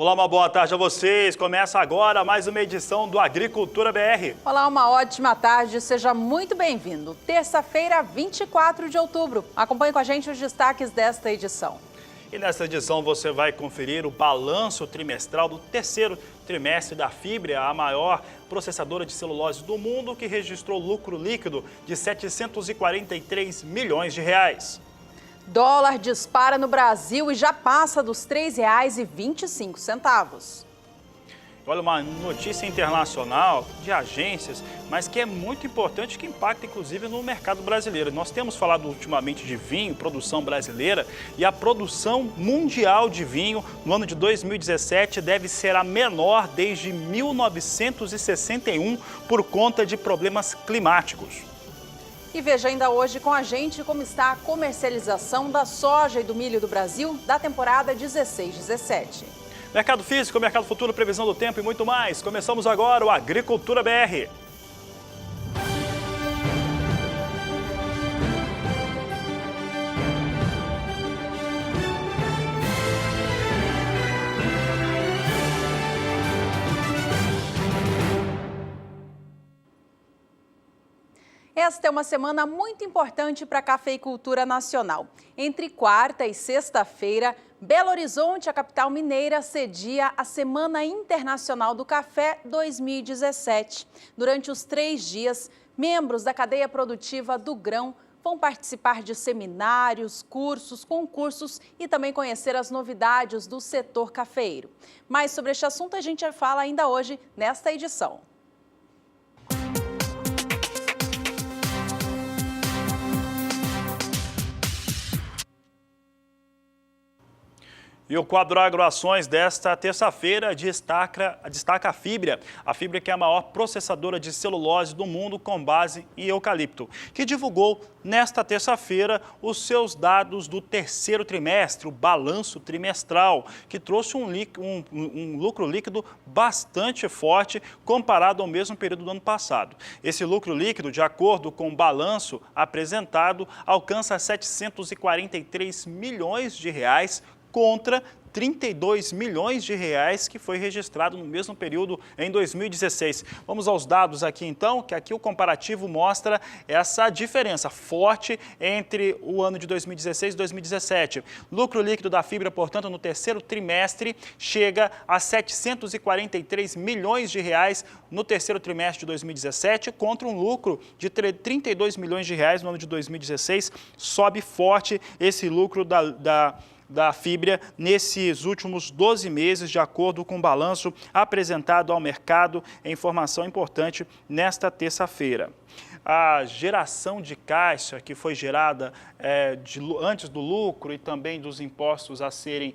Olá, uma boa tarde a vocês. Começa agora mais uma edição do Agricultura BR. Olá, uma ótima tarde. Seja muito bem-vindo. Terça-feira, 24 de outubro. Acompanhe com a gente os destaques desta edição. E nesta edição você vai conferir o balanço trimestral do terceiro trimestre da Fibria, a maior processadora de celulose do mundo, que registrou lucro líquido de 743 milhões de reais. Dólar dispara no Brasil e já passa dos R$ 3,25. Olha, uma notícia internacional de agências, mas que é muito importante, que impacta inclusive no mercado brasileiro. Nós temos falado ultimamente de vinho, produção brasileira, e a produção mundial de vinho no ano de 2017 deve ser a menor desde 1961 por conta de problemas climáticos. E veja ainda hoje com a gente como está a comercialização da soja e do milho do Brasil da temporada 16-17. Mercado físico, mercado futuro, previsão do tempo e muito mais. Começamos agora o Agricultura BR. Esta é uma semana muito importante para a cafeicultura nacional. Entre quarta e sexta-feira, Belo Horizonte, a capital mineira, cedia a Semana Internacional do Café 2017. Durante os 3 dias, membros da cadeia produtiva do grão vão participar de seminários, cursos, concursos e também conhecer as novidades do setor cafeeiro. Mais sobre este assunto a gente fala ainda hoje nesta edição. E o quadro Agroações desta terça-feira destaca a Fibria. A Fibria, que é a maior processadora de celulose do mundo com base em eucalipto, que divulgou nesta terça-feira os seus dados do terceiro trimestre, o balanço trimestral, que trouxe um lucro líquido bastante forte comparado ao mesmo período do ano passado. Esse lucro líquido, de acordo com o balanço apresentado, alcança 743 milhões de reais, contra 32 milhões de reais que foi registrado no mesmo período em 2016. Vamos aos dados aqui então, que aqui o comparativo mostra essa diferença forte entre o ano de 2016 e 2017. Lucro líquido da Fibria, portanto, no terceiro trimestre chega a 743 milhões de reais no terceiro trimestre de 2017, contra um lucro de 32 milhões de reais no ano de 2016. Sobe forte esse lucro da Fibria nesses últimos 12 meses, de acordo com o balanço apresentado ao mercado, em informação importante nesta terça-feira. A geração de caixa que foi gerada antes do lucro e também dos impostos a serem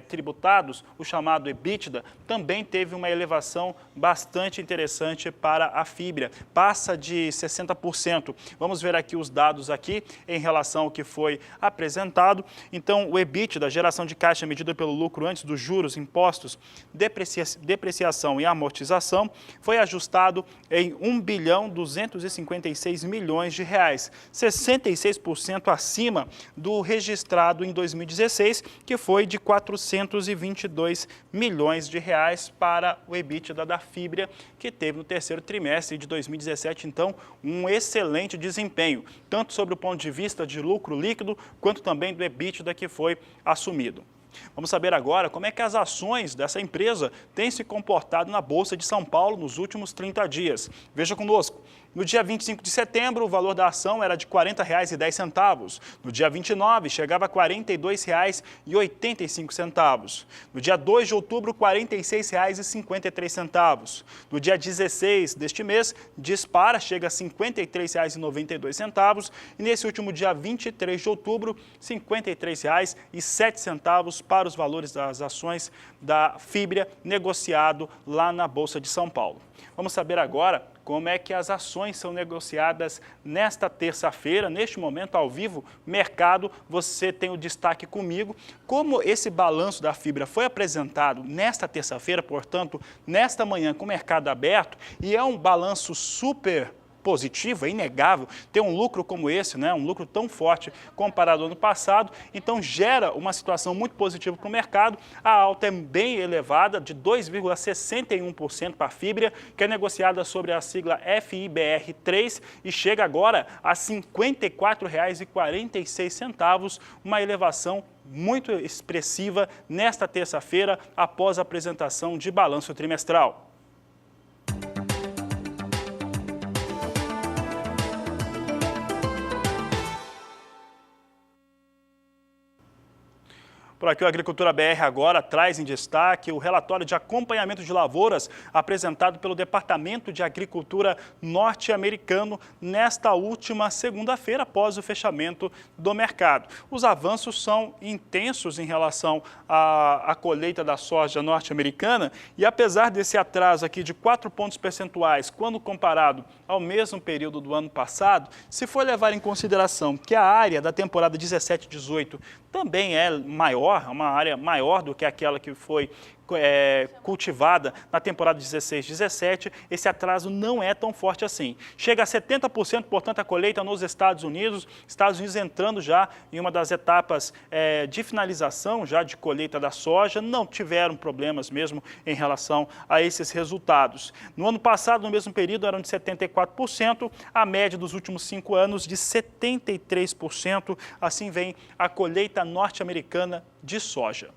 tributados, o chamado EBITDA, também teve uma elevação bastante interessante para a Fibria, passa de 60%. Vamos ver aqui os dados aqui em relação ao que foi apresentado. Então, o EBITDA, a geração de caixa medida pelo lucro antes dos juros, impostos, depreciação e amortização, foi ajustado em 1,256 bilhões de reais, 66% acima do registrado em 2016, que foi de 422 milhões de reais para o EBITDA da Fibria, que teve no terceiro trimestre de 2017, então, um excelente desempenho, tanto sobre o ponto de vista de lucro líquido, quanto também do EBITDA que foi assumido. Vamos saber agora como é que as ações dessa empresa têm se comportado na Bolsa de São Paulo nos últimos 30 dias. Veja conosco. No dia 25 de setembro, o valor da ação era de R$ 40,10. No dia 29, chegava a R$ 42,85. No dia 2 de outubro, R$ 46,53. No dia 16 deste mês, dispara, chega a R$ 53,92. E nesse último dia 23 de outubro, R$ 53,07 para os valores das ações da Fibria negociado lá na Bolsa de São Paulo. Vamos saber agora como é que as ações são negociadas nesta terça-feira, neste momento ao vivo, mercado. Você tem o destaque comigo. Como esse balanço da Fibria foi apresentado nesta terça-feira, portanto, nesta manhã com o mercado aberto, e é um balanço super positivo, é inegável ter um lucro como esse, né? Um lucro tão forte comparado ao ano passado, então gera uma situação muito positiva para o mercado. A alta é bem elevada, de 2,61% para a Fibria, que é negociada sobre a sigla FIBR3 e chega agora a R$ 54,46, uma elevação muito expressiva nesta terça-feira, após a apresentação de balanço trimestral. Por aqui, o Agricultura BR agora traz em destaque o relatório de acompanhamento de lavouras apresentado pelo Departamento de Agricultura norte-americano nesta última segunda-feira, após o fechamento do mercado. Os avanços são intensos em relação à colheita da soja norte-americana e, apesar desse atraso aqui de 4 pontos percentuais, quando comparado ao mesmo período do ano passado, se for levar em consideração que a área da temporada 17-18 também é maior, uma área maior do que aquela que foi cultivada na temporada 16-17, esse atraso não é tão forte assim. Chega a 70%, portanto, a colheita nos Estados Unidos entrando já em uma das etapas de finalização já de colheita da soja, não tiveram problemas mesmo em relação a esses resultados. No ano passado, no mesmo período, eram de 74%, a média dos últimos 5 anos de 73%, assim vem a colheita norte-americana de soja.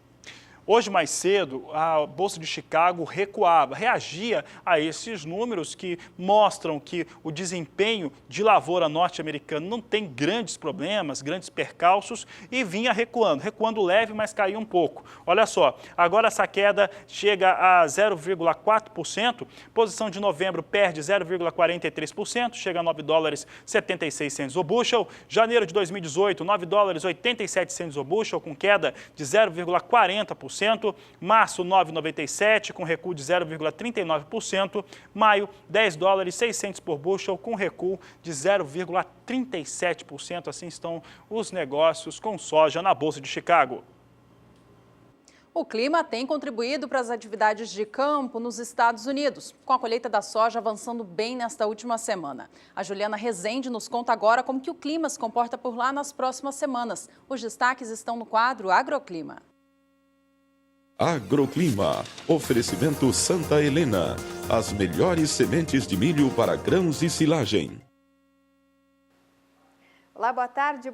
Hoje, mais cedo, a Bolsa de Chicago reagia a esses números que mostram que o desempenho de lavoura norte-americana não tem grandes problemas, grandes percalços, e vinha recuando leve, mas caiu um pouco. Olha só, agora essa queda chega a 0,4%, posição de novembro perde 0,43%, chega a $9,76 o bushel. Janeiro de 2018, $9,87 o bushel, com queda de 0,40%. Março, 9,97, com recuo de 0,39%. Maio, $10,06 por bushel, com recuo de 0,37%. Assim estão os negócios com soja na Bolsa de Chicago. O clima tem contribuído para as atividades de campo nos Estados Unidos, com a colheita da soja avançando bem nesta última semana. A Juliana Rezende nos conta agora como que o clima se comporta por lá nas próximas semanas. Os destaques estão no quadro Agroclima. Agroclima. Oferecimento Santa Helena. As melhores sementes de milho para grãos e silagem. Olá, boa tarde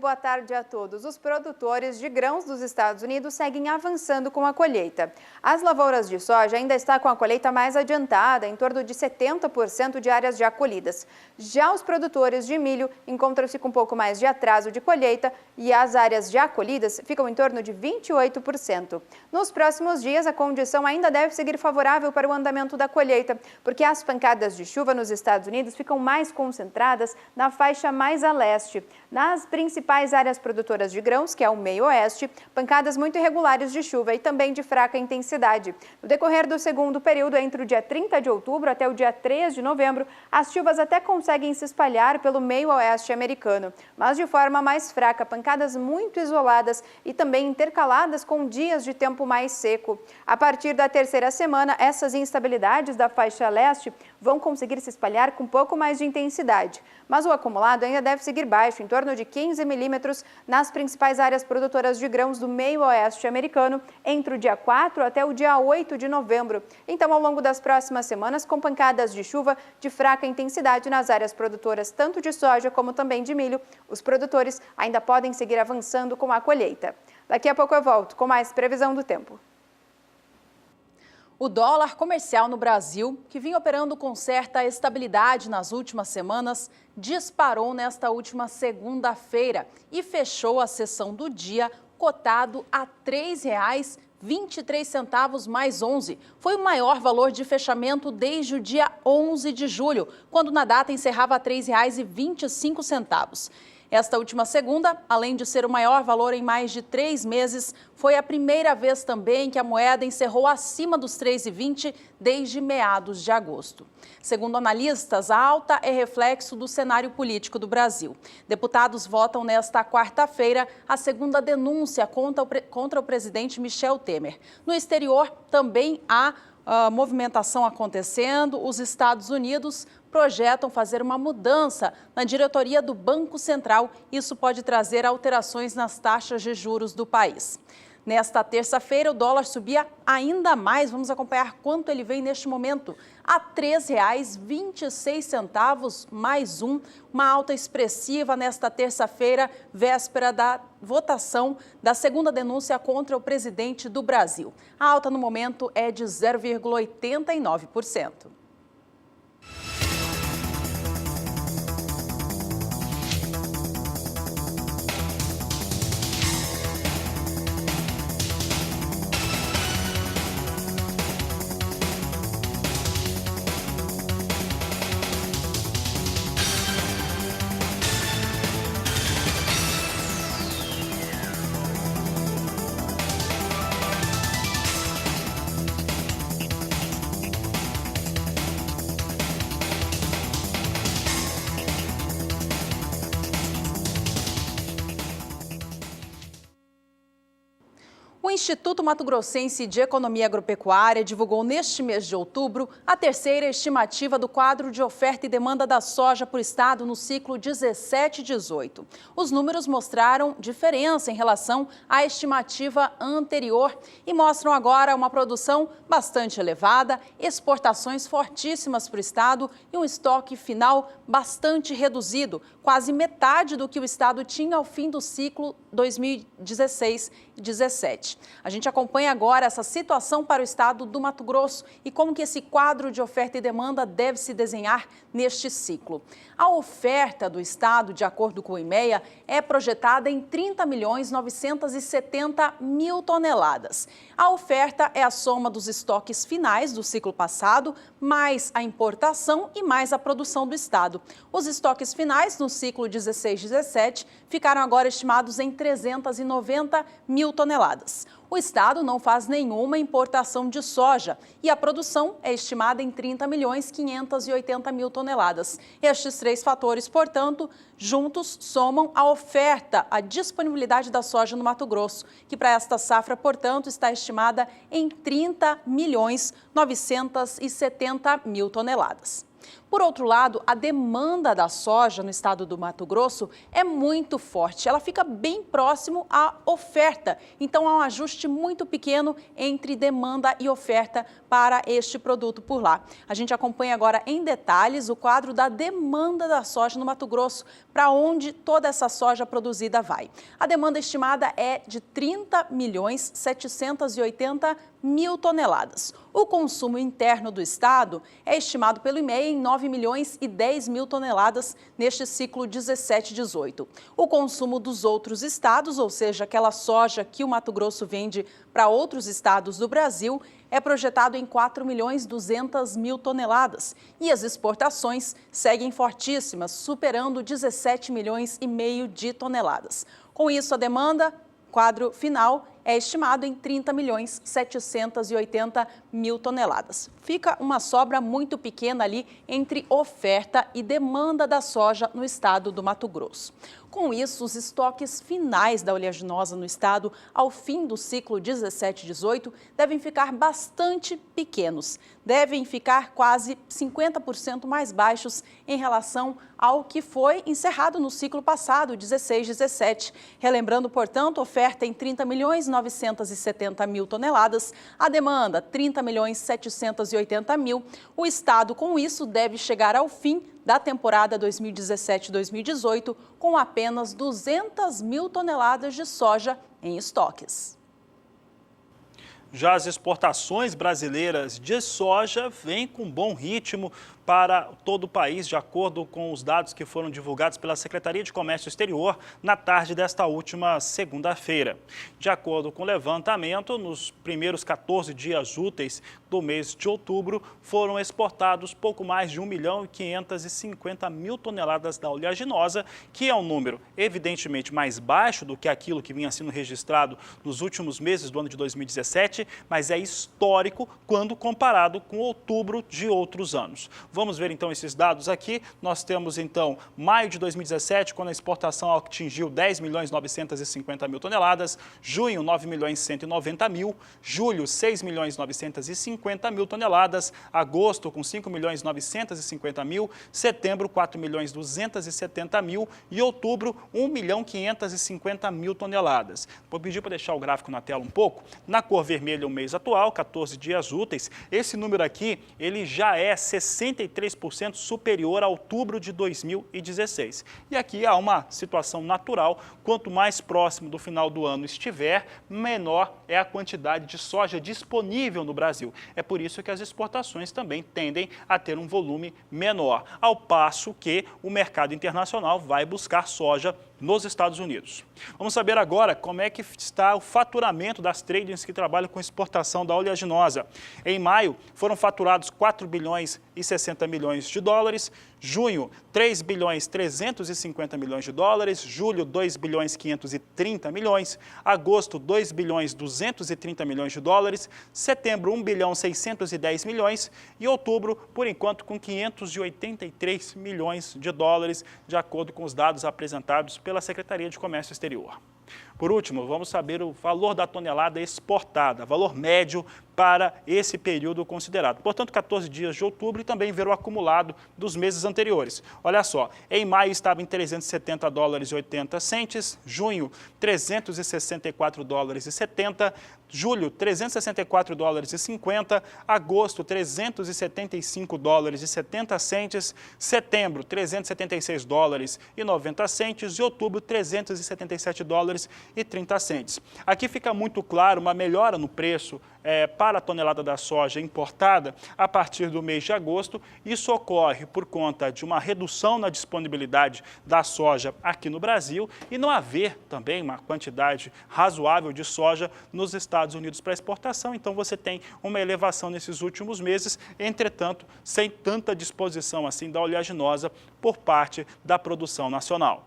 a todos. Os produtores de grãos dos Estados Unidos seguem avançando com a colheita. As lavouras de soja ainda estão com a colheita mais adiantada, em torno de 70% de áreas já colhidas. Já os produtores de milho encontram-se com um pouco mais de atraso de colheita e as áreas já colhidas ficam em torno de 28%. Nos próximos dias, a condição ainda deve seguir favorável para o andamento da colheita, porque as pancadas de chuva nos Estados Unidos ficam mais concentradas na faixa mais a leste. Nas principais áreas produtoras de grãos, que é o meio-oeste, pancadas muito irregulares de chuva e também de fraca intensidade. No decorrer do segundo período, entre o dia 30 de outubro até o dia 3 de novembro, as chuvas até conseguem se espalhar pelo meio-oeste americano, mas de forma mais fraca, pancadas muito isoladas e também intercaladas com dias de tempo mais seco. A partir da terceira semana, essas instabilidades da faixa leste vão conseguir se espalhar com um pouco mais de intensidade, mas o acumulado ainda deve seguir baixo, em torno de 15 milímetros nas principais áreas produtoras de grãos do meio-oeste americano, entre o dia 4 até o dia 8 de novembro. Então, ao longo das próximas semanas, com pancadas de chuva de fraca intensidade nas áreas produtoras tanto de soja como também de milho, os produtores ainda podem seguir avançando com a colheita. Daqui a pouco eu volto com mais previsão do tempo. O dólar comercial no Brasil, que vinha operando com certa estabilidade nas últimas semanas, disparou nesta última segunda-feira e fechou a sessão do dia cotado a R$ 3,23 mais 11. Foi o maior valor de fechamento desde o dia 11 de julho, quando na data encerrava a R$ 3,25. Esta última segunda, além de ser o maior valor em mais de 3 meses, foi a primeira vez também que a moeda encerrou acima dos 3,20 desde meados de agosto. Segundo analistas, a alta é reflexo do cenário político do Brasil. Deputados votam nesta quarta-feira a segunda denúncia contra o presidente Michel Temer. No exterior, também há movimentação acontecendo. Os Estados Unidos projetam fazer uma mudança na diretoria do Banco Central. Isso pode trazer alterações nas taxas de juros do país. Nesta terça-feira, o dólar subia ainda mais. Vamos acompanhar quanto ele vem neste momento. A R$ 3,26 mais um. Uma alta expressiva nesta terça-feira, véspera da votação da segunda denúncia contra o presidente do Brasil. A alta no momento é de 0,89%. O Instituto Mato Grossense de Economia Agropecuária divulgou neste mês de outubro a terceira estimativa do quadro de oferta e demanda da soja por estado no ciclo 17-18. Os números mostraram diferença em relação à estimativa anterior e mostram agora uma produção bastante elevada, exportações fortíssimas para o estado e um estoque final bastante reduzido, quase metade do que o estado tinha ao fim do ciclo 2016-17. A gente acompanha agora essa situação para o estado do Mato Grosso e como que esse quadro de oferta e demanda deve se desenhar neste ciclo. A oferta do estado, de acordo com o IMEA, é projetada em 30.970.000 toneladas. A oferta é a soma dos estoques finais do ciclo passado, mais a importação e mais a produção do estado. Os estoques finais no ciclo 16-17 ficaram agora estimados em 390.000 toneladas. O estado não faz nenhuma importação de soja e a produção é estimada em 30.580.000 toneladas. Estes três fatores, portanto, juntos somam a oferta, a disponibilidade da soja no Mato Grosso, que para esta safra, portanto, está estimada em 30.970.000 toneladas. Por outro lado, a demanda da soja no estado do Mato Grosso é muito forte. Ela fica bem próximo à oferta. Então, há um ajuste muito pequeno entre demanda e oferta para este produto por lá. A gente acompanha agora em detalhes o quadro da demanda da soja no Mato Grosso, para onde toda essa soja produzida vai. A demanda estimada é de 30.780.000 toneladas. O consumo interno do estado é estimado pelo IMEA em 9.010.000 toneladas neste ciclo 17-18. O consumo dos outros estados, ou seja, aquela soja que o Mato Grosso vende para outros estados do Brasil, é projetado em 4.200.000 toneladas. E as exportações seguem fortíssimas, superando 17,5 milhões de toneladas. Com isso, a demanda, quadro final, é estimado em 30.780.000 toneladas. Fica uma sobra muito pequena ali entre oferta e demanda da soja no estado do Mato Grosso. Com isso, os estoques finais da oleaginosa no estado ao fim do ciclo 17-18 devem ficar bastante pequenos. Devem ficar quase 50% mais baixos em relação ao que foi encerrado no ciclo passado, 16-17. Relembrando, portanto, oferta em 30.970.000 toneladas, a demanda 30.780.000. O estado, com isso, deve chegar ao fim da temporada 2017-2018 com apenas 200.000 toneladas de soja em estoques. Já as exportações brasileiras de soja vêm com bom ritmo para todo o país, de acordo com os dados que foram divulgados pela Secretaria de Comércio Exterior na tarde desta última segunda-feira. De acordo com o levantamento, nos primeiros 14 dias úteis do mês de outubro, foram exportados pouco mais de 1.550.000 toneladas da oleaginosa, que é um número evidentemente mais baixo do que aquilo que vinha sendo registrado nos últimos meses do ano de 2017, mas é histórico quando comparado com outubro de outros anos. Vamos ver então esses dados aqui. Nós temos então maio de 2017, quando a exportação atingiu 10.950.000 toneladas, junho 9.190.000, julho 6.950.000 toneladas, agosto com 5.950.000, setembro 4.270.000 e outubro 1.550.000 toneladas. Vou pedir para deixar o gráfico na tela um pouco. Na cor vermelha o mês atual, 14 dias úteis, esse número aqui ele já é 63% superior a outubro de 2016. E aqui há uma situação natural, quanto mais próximo do final do ano estiver, menor é a quantidade de soja disponível no Brasil. É por isso que as exportações também tendem a ter um volume menor, ao passo que o mercado internacional vai buscar soja nos Estados Unidos. Vamos saber agora como é que está o faturamento das tradings que trabalham com exportação da oleaginosa. Em maio, foram faturados 4 bilhões e 60 milhões de dólares, junho, 3 bilhões 350 milhões de dólares, julho, 2 bilhões 530 milhões, agosto, 2 bilhões 230 milhões de dólares, setembro, 1 bilhão 610 milhões e outubro, por enquanto, com 583 milhões de dólares, de acordo com os dados apresentados pela Secretaria de Comércio Exterior. Por último, vamos saber o valor da tonelada exportada, valor médio para esse período considerado. Portanto, 14 dias de outubro e também ver o acumulado dos meses anteriores. Olha só, em maio estava em 370 dólares e 80 centes, junho 364 dólares e 70, julho 364 dólares e 50, agosto 375 dólares e 70 centes, setembro 376 dólares e 90 centes e outubro 377 dólares e 30 centes. Aqui fica muito claro uma melhora no preço para a tonelada da soja importada a partir do mês de agosto. Isso ocorre por conta de uma redução na disponibilidade da soja aqui no Brasil e não haver também uma quantidade razoável de soja nos Estados Unidos para exportação. Então você tem uma elevação nesses últimos meses, entretanto, sem tanta disposição assim da oleaginosa por parte da produção nacional.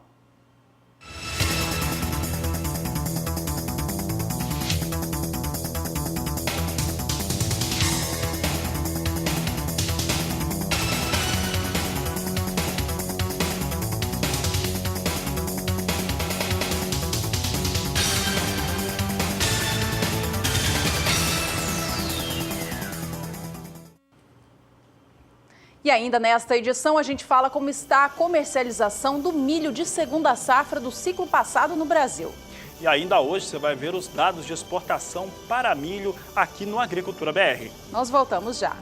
E ainda nesta edição a gente fala como está a comercialização do milho de segunda safra do ciclo passado no Brasil. E ainda hoje você vai ver os dados de exportação para milho aqui no Agricultura BR. Nós voltamos já.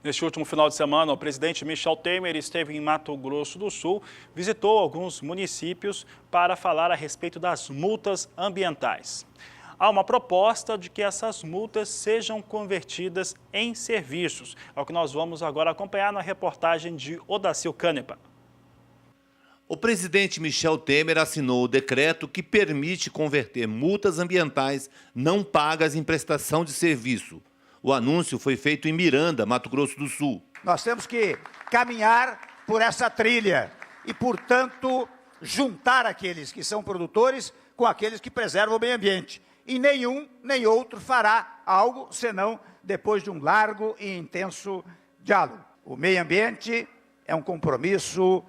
Neste último final de semana, o presidente Michel Temer esteve em Mato Grosso do Sul, visitou alguns municípios para falar a respeito das multas ambientais. Há uma proposta de que essas multas sejam convertidas em serviços. É o que nós vamos agora acompanhar na reportagem de Odacil Canepa. O presidente Michel Temer assinou o decreto que permite converter multas ambientais não pagas em prestação de serviço. O anúncio foi feito em Miranda, Mato Grosso do Sul. Nós temos que caminhar por essa trilha e, portanto, juntar aqueles que são produtores com aqueles que preservam o meio ambiente. E nenhum nem outro fará algo senão depois de um largo e intenso diálogo. O meio ambiente é um compromisso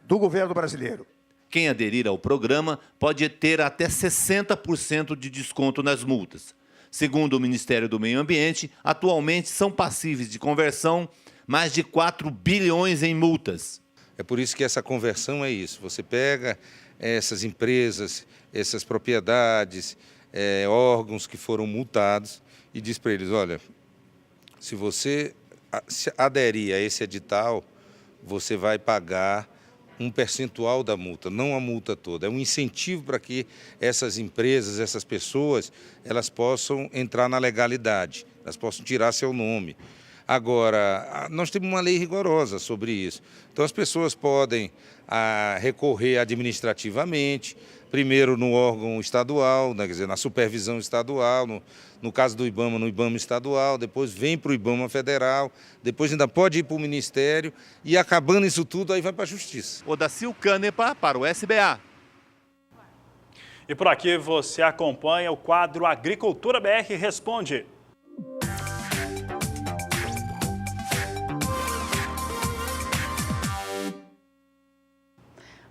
do governo brasileiro. Quem aderir ao programa pode ter até 60% de desconto nas multas. Segundo o Ministério do Meio Ambiente, atualmente são passíveis de conversão mais de 4 bilhões em multas. É por isso que essa conversão é isso. Você pega essas empresas, essas propriedades, órgãos que foram multados e diz para eles, olha, se você aderir a esse edital, você vai pagar um percentual da multa, não a multa toda. É um incentivo para que essas empresas, essas pessoas, elas possam entrar na legalidade, elas possam tirar seu nome. Agora, nós temos uma lei rigorosa sobre isso. Então, as pessoas podem recorrer administrativamente, primeiro no órgão estadual, né, quer dizer, na supervisão estadual, no caso do IBAMA, no IBAMA estadual, depois vem para o IBAMA federal, depois ainda pode ir para o Ministério e, acabando isso tudo, aí vai para a Justiça. Odacil Canepa para o SBA. E por aqui você acompanha o quadro Agricultura BR Responde.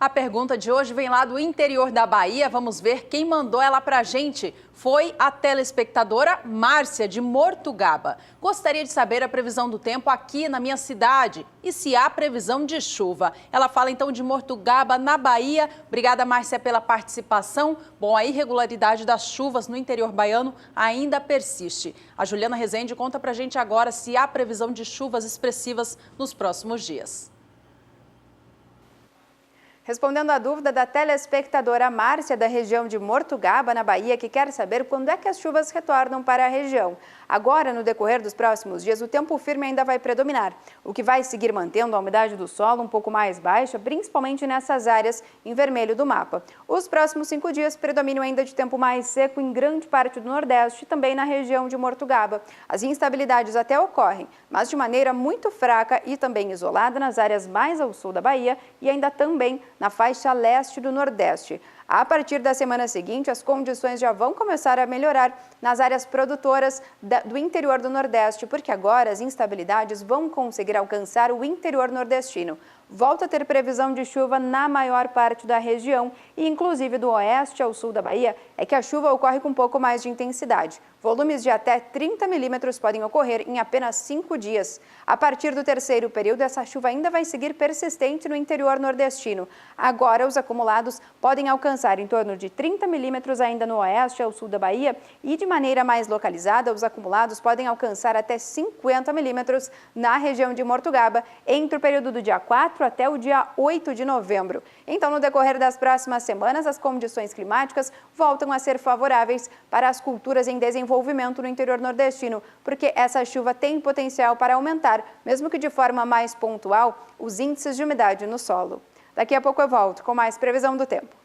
A pergunta de hoje vem lá do interior da Bahia. Vamos ver quem mandou ela pra gente. Foi a telespectadora Márcia, de Mortugaba. Gostaria de saber a previsão do tempo aqui na minha cidade e se há previsão de chuva. Ela fala então de Mortugaba, na Bahia. Obrigada, Márcia, pela participação. Bom, a irregularidade das chuvas no interior baiano ainda persiste. A Juliana Rezende conta pra gente agora se há previsão de chuvas expressivas nos próximos dias. Respondendo à dúvida da telespectadora Márcia, da região de Mortugaba, na Bahia, que quer saber quando é que as chuvas retornam para a região. Agora, no decorrer dos próximos dias, o tempo firme ainda vai predominar, o que vai seguir mantendo a umidade do solo um pouco mais baixa, principalmente nessas áreas em vermelho do mapa. Os próximos 5 dias predominam ainda de tempo mais seco em grande parte do Nordeste e também na região de Mortugaba. As instabilidades até ocorrem, mas de maneira muito fraca e também isolada nas áreas mais ao sul da Bahia e ainda também na faixa leste do Nordeste. A partir da semana seguinte, as condições já vão começar a melhorar nas áreas produtoras do interior do Nordeste, porque agora as instabilidades vão conseguir alcançar o interior nordestino. Volta a ter previsão de chuva na maior parte da região e inclusive do oeste ao sul da Bahia é que a chuva ocorre com um pouco mais de intensidade. Volumes de até 30 milímetros podem ocorrer em apenas 5 dias. A partir do terceiro período, essa chuva ainda vai seguir persistente no interior nordestino. Agora, os acumulados podem alcançar em torno de 30 milímetros ainda no oeste ao sul da Bahia e, de maneira mais localizada, os acumulados podem alcançar até 50 milímetros na região de Mortugaba entre o período do dia 4 até o dia 8 de novembro. Então, no decorrer das próximas semanas, as condições climáticas voltam a ser favoráveis para as culturas em desenvolvimento no interior nordestino, porque essa chuva tem potencial para aumentar, mesmo que de forma mais pontual, os índices de umidade no solo. Daqui a pouco eu volto com mais previsão do tempo.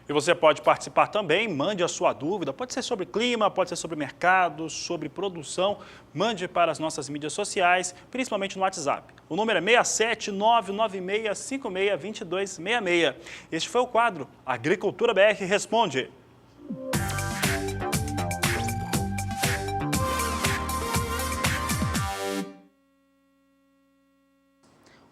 E você pode participar também, mande a sua dúvida, pode ser sobre clima, pode ser sobre mercado, sobre produção, mande para as nossas mídias sociais, principalmente no WhatsApp. O número é 67996562266. Este foi o quadro Agricultura BR Responde.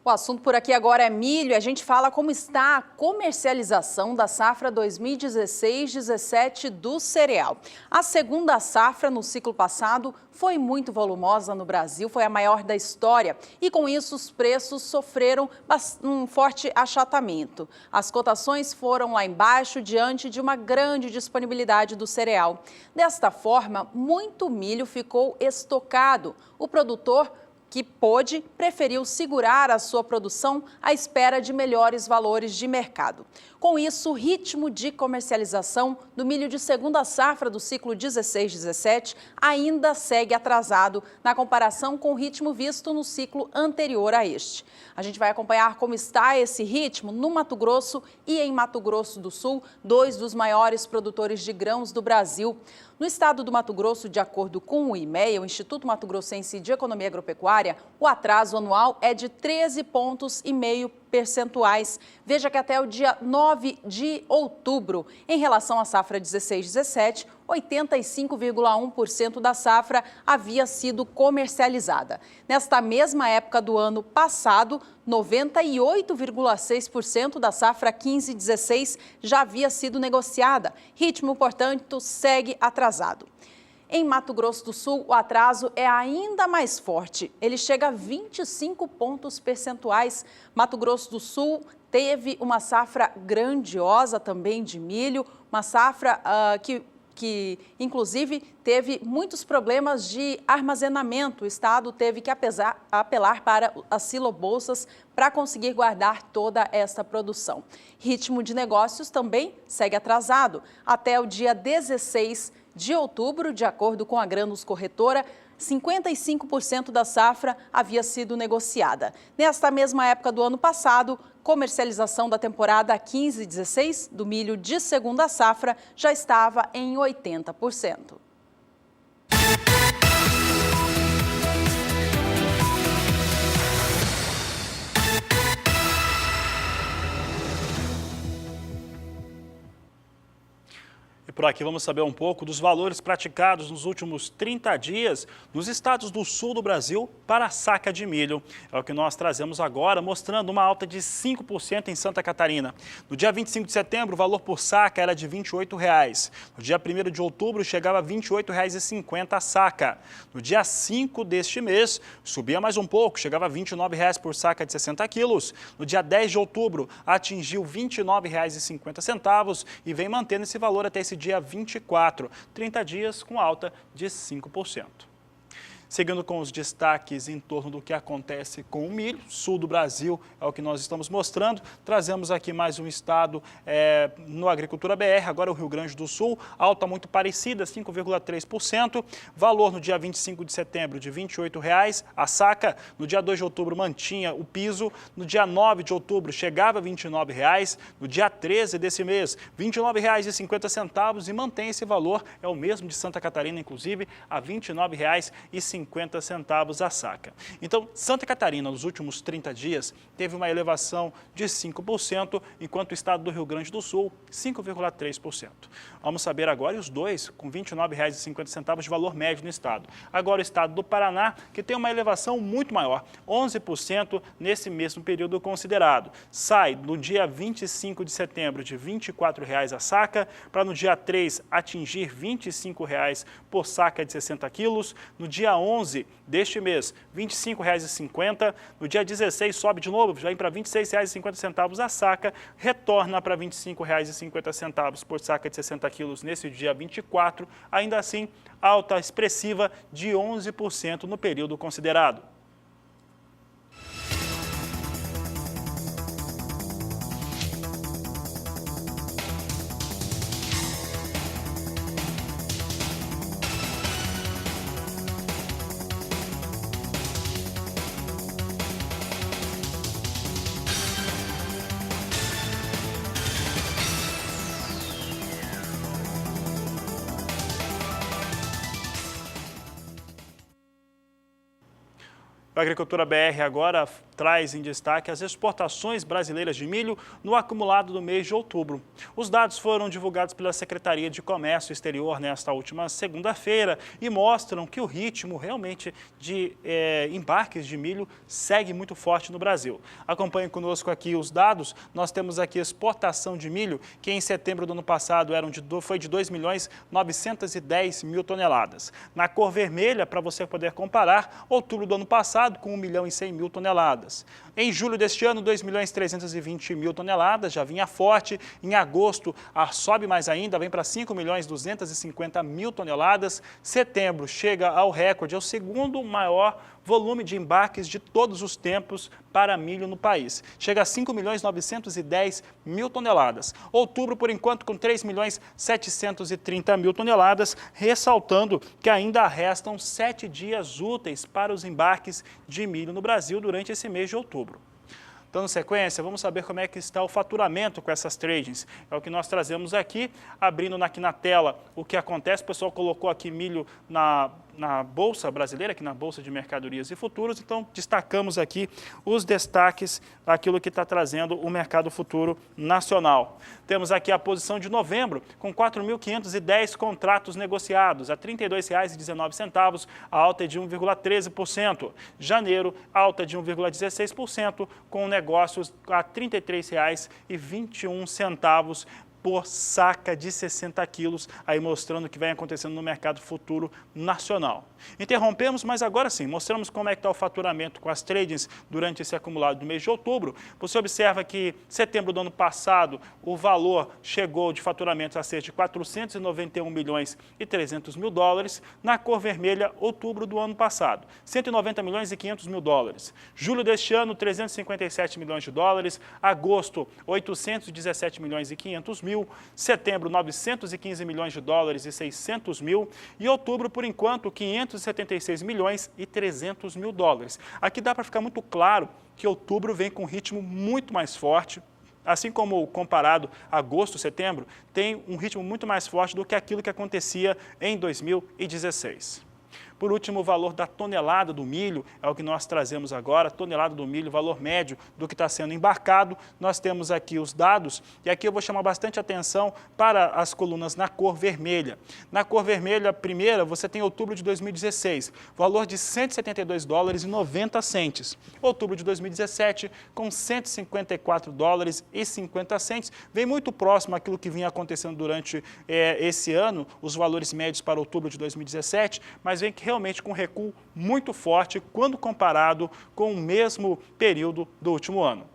O assunto por aqui agora é milho e a gente fala como está a comercialização da safra 2016-17 do cereal. A segunda safra no ciclo passado foi muito volumosa no Brasil, foi a maior da história e com isso os preços sofreram um forte achatamento. As cotações foram lá embaixo diante de uma grande disponibilidade do cereal. Desta forma, muito milho ficou estocado. O produtor que pôde, preferiu segurar a sua produção à espera de melhores valores de mercado. Com isso, o ritmo de comercialização do milho de segunda safra do ciclo 16-17 ainda segue atrasado na comparação com o ritmo visto no ciclo anterior a este. A gente vai acompanhar como está esse ritmo no Mato Grosso e em Mato Grosso do Sul, 2 dos maiores produtores de grãos do Brasil. No estado do Mato Grosso, de acordo com o IMEA, o Instituto Mato Grossense de Economia Agropecuária, o atraso anual é de 13,5 pontos percentuais. Veja que até o dia 9 de outubro, em relação à safra 16-17, 85,1% da safra havia sido comercializada. Nesta mesma época do ano passado, 98,6% da safra 15-16 já havia sido negociada. Ritmo, portanto, segue atrasado. Em Mato Grosso do Sul, o atraso é ainda mais forte. Ele chega a 25 pontos percentuais. Mato Grosso do Sul teve uma safra grandiosa também de milho, uma safra que inclusive teve muitos problemas de armazenamento. O estado teve que apelar para as silobolsas para conseguir guardar toda essa produção. Ritmo de negócios também segue atrasado. Até o dia 16 de outubro, de acordo com a Grãos Corretora, 55% da safra havia sido negociada. Nesta mesma época do ano passado, comercialização da temporada 15-16 do milho de segunda safra já estava em 80%. E por aqui vamos saber um pouco dos valores praticados nos últimos 30 dias nos estados do sul do Brasil para a saca de milho. É o que nós trazemos agora, mostrando uma alta de 5% em Santa Catarina. No dia 25 de setembro, o valor por saca era de R$ 28,00. No dia 1º de outubro, chegava a R$ 28,50 a saca. No dia 5 deste mês, subia mais um pouco, chegava a R$ 29,00 por saca de 60 quilos. No dia 10 de outubro, atingiu R$ 29,50 e vem mantendo esse valor até esse dia 24, 30 dias com alta de 5%. Seguindo com os destaques em torno do que acontece com o milho, sul do Brasil é o que nós estamos mostrando. Trazemos aqui mais um estado no Agricultura BR, agora o Rio Grande do Sul, alta muito parecida, 5,3%. Valor no dia 25 de setembro de R$ 28,00 a saca. No dia 2 de outubro mantinha o piso. No dia 9 de outubro chegava a R$ 29,00. No dia 13 desse mês, R$ 29,50 e mantém esse valor. É o mesmo de Santa Catarina, inclusive, a R$ 29,50 a saca. Então, Santa Catarina, nos últimos 30 dias, teve uma elevação de 5%, enquanto o estado do Rio Grande do Sul, 5,3%. Vamos saber agora os dois, com R$ 29,50 de valor médio no estado. Agora, o estado do Paraná, que tem uma elevação muito maior, 11% nesse mesmo período considerado. Sai no dia 25 de setembro de R$ 24,00 a saca, para no dia 3 atingir R$ 25,00 por saca de 60 quilos. No dia 11 deste mês, R$ 25,50. No dia 16 sobe de novo, já vem para R$ 26,50 a saca, retorna para R$ 25,50 por saca de 60 quilos nesse dia 24. Ainda assim, alta expressiva de 11% no período considerado. A Agricultura BR agora traz em destaque as exportações brasileiras de milho no acumulado do mês de outubro. Os dados foram divulgados pela Secretaria de Comércio Exterior nesta última segunda-feira e mostram que o ritmo realmente de embarques de milho segue muito forte no Brasil. Acompanhe conosco aqui os dados. Nós temos aqui exportação de milho, que em setembro do ano passado foi de 2.910.000 toneladas. Na cor vermelha, para você poder comparar, outubro do ano passado, com 1.100.000 toneladas. Em julho deste ano, 2.320.000 toneladas, já vinha forte. Em agosto, sobe mais ainda, vem para 5.250.000 toneladas. Setembro chega ao recorde, é o segundo maior volume de embarques de todos os tempos para milho no país. Chega a 5.910.000 toneladas. Outubro, por enquanto, com 3.730.000 toneladas, ressaltando que ainda restam 7 dias úteis para os embarques de milho no Brasil durante esse mês de outubro. Dando sequência, vamos saber como é que está o faturamento com essas tradings. É o que nós trazemos aqui, abrindo aqui na tela o que acontece. O pessoal colocou aqui milho na Bolsa Brasileira, aqui na Bolsa de Mercadorias e Futuros. Então, destacamos aqui os destaques daquilo que está trazendo o mercado futuro nacional. Temos aqui a posição de novembro, com 4.510 contratos negociados, a R$ 32,19, a alta é de 1,13%. Janeiro, alta de 1,16%, com negócios a R$ 33,21 por saca de 60 quilos, aí mostrando o que vem acontecendo no mercado futuro nacional. Interrompemos, mas agora sim, mostramos como é que está o faturamento com as tradings durante esse acumulado do mês de outubro. Você observa que setembro do ano passado, o valor chegou de faturamento a ser de 491.300.000 dólares, na cor vermelha, outubro do ano passado, 190.500.000 dólares. Julho deste ano, 357 milhões de dólares, agosto, 817.500.000, setembro 915 milhões de dólares e 600 mil e outubro, por enquanto, 576 milhões e 300 mil dólares. Aqui dá para ficar muito claro que outubro vem com um ritmo muito mais forte, assim como comparado agosto, setembro, tem um ritmo muito mais forte do que aquilo que acontecia em 2016. Por último, o valor da tonelada do milho é o que nós trazemos agora, tonelada do milho, valor médio do que está sendo embarcado. Nós temos aqui os dados e aqui eu vou chamar bastante atenção para as colunas na cor vermelha. Na cor vermelha, primeira, você tem outubro de 2016, valor de $172,90. Outubro de 2017, com $154,50. Vem muito próximo àquilo que vinha acontecendo durante esse ano, os valores médios para outubro de 2017, mas vem realmente com um recuo muito forte quando comparado com o mesmo período do último ano.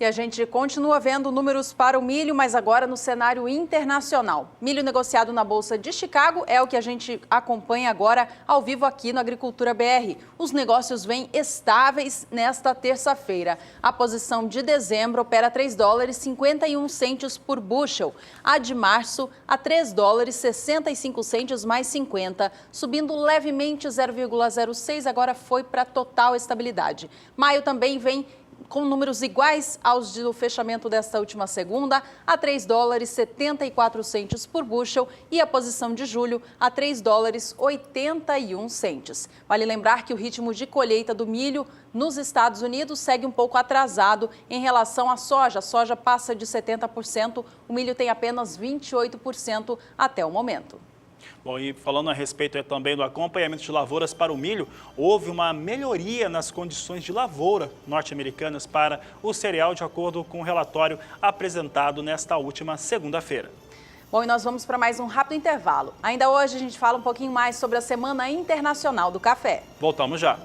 E a gente continua vendo números para o milho, mas agora no cenário internacional. Milho negociado na Bolsa de Chicago é o que a gente acompanha agora ao vivo aqui no Agricultura BR. Os negócios vêm estáveis nesta terça-feira. A posição de dezembro opera $3,51 por bushel. A de março a $3,65 mais 50, subindo levemente 0,06, agora foi para total estabilidade. Maio também vem com números iguais aos do fechamento desta última segunda, a $3,74 por bushel e a posição de julho a $3,81. Vale lembrar que o ritmo de colheita do milho nos Estados Unidos segue um pouco atrasado em relação à soja. A soja passa de 70%, o milho tem apenas 28% até o momento. Bom, e falando a respeito também do acompanhamento de lavouras para o milho, houve uma melhoria nas condições de lavoura norte-americanas para o cereal, de acordo com o relatório apresentado nesta última segunda-feira. Bom, e nós vamos para mais um rápido intervalo. Ainda hoje a gente fala um pouquinho mais sobre a Semana Internacional do Café. Voltamos já.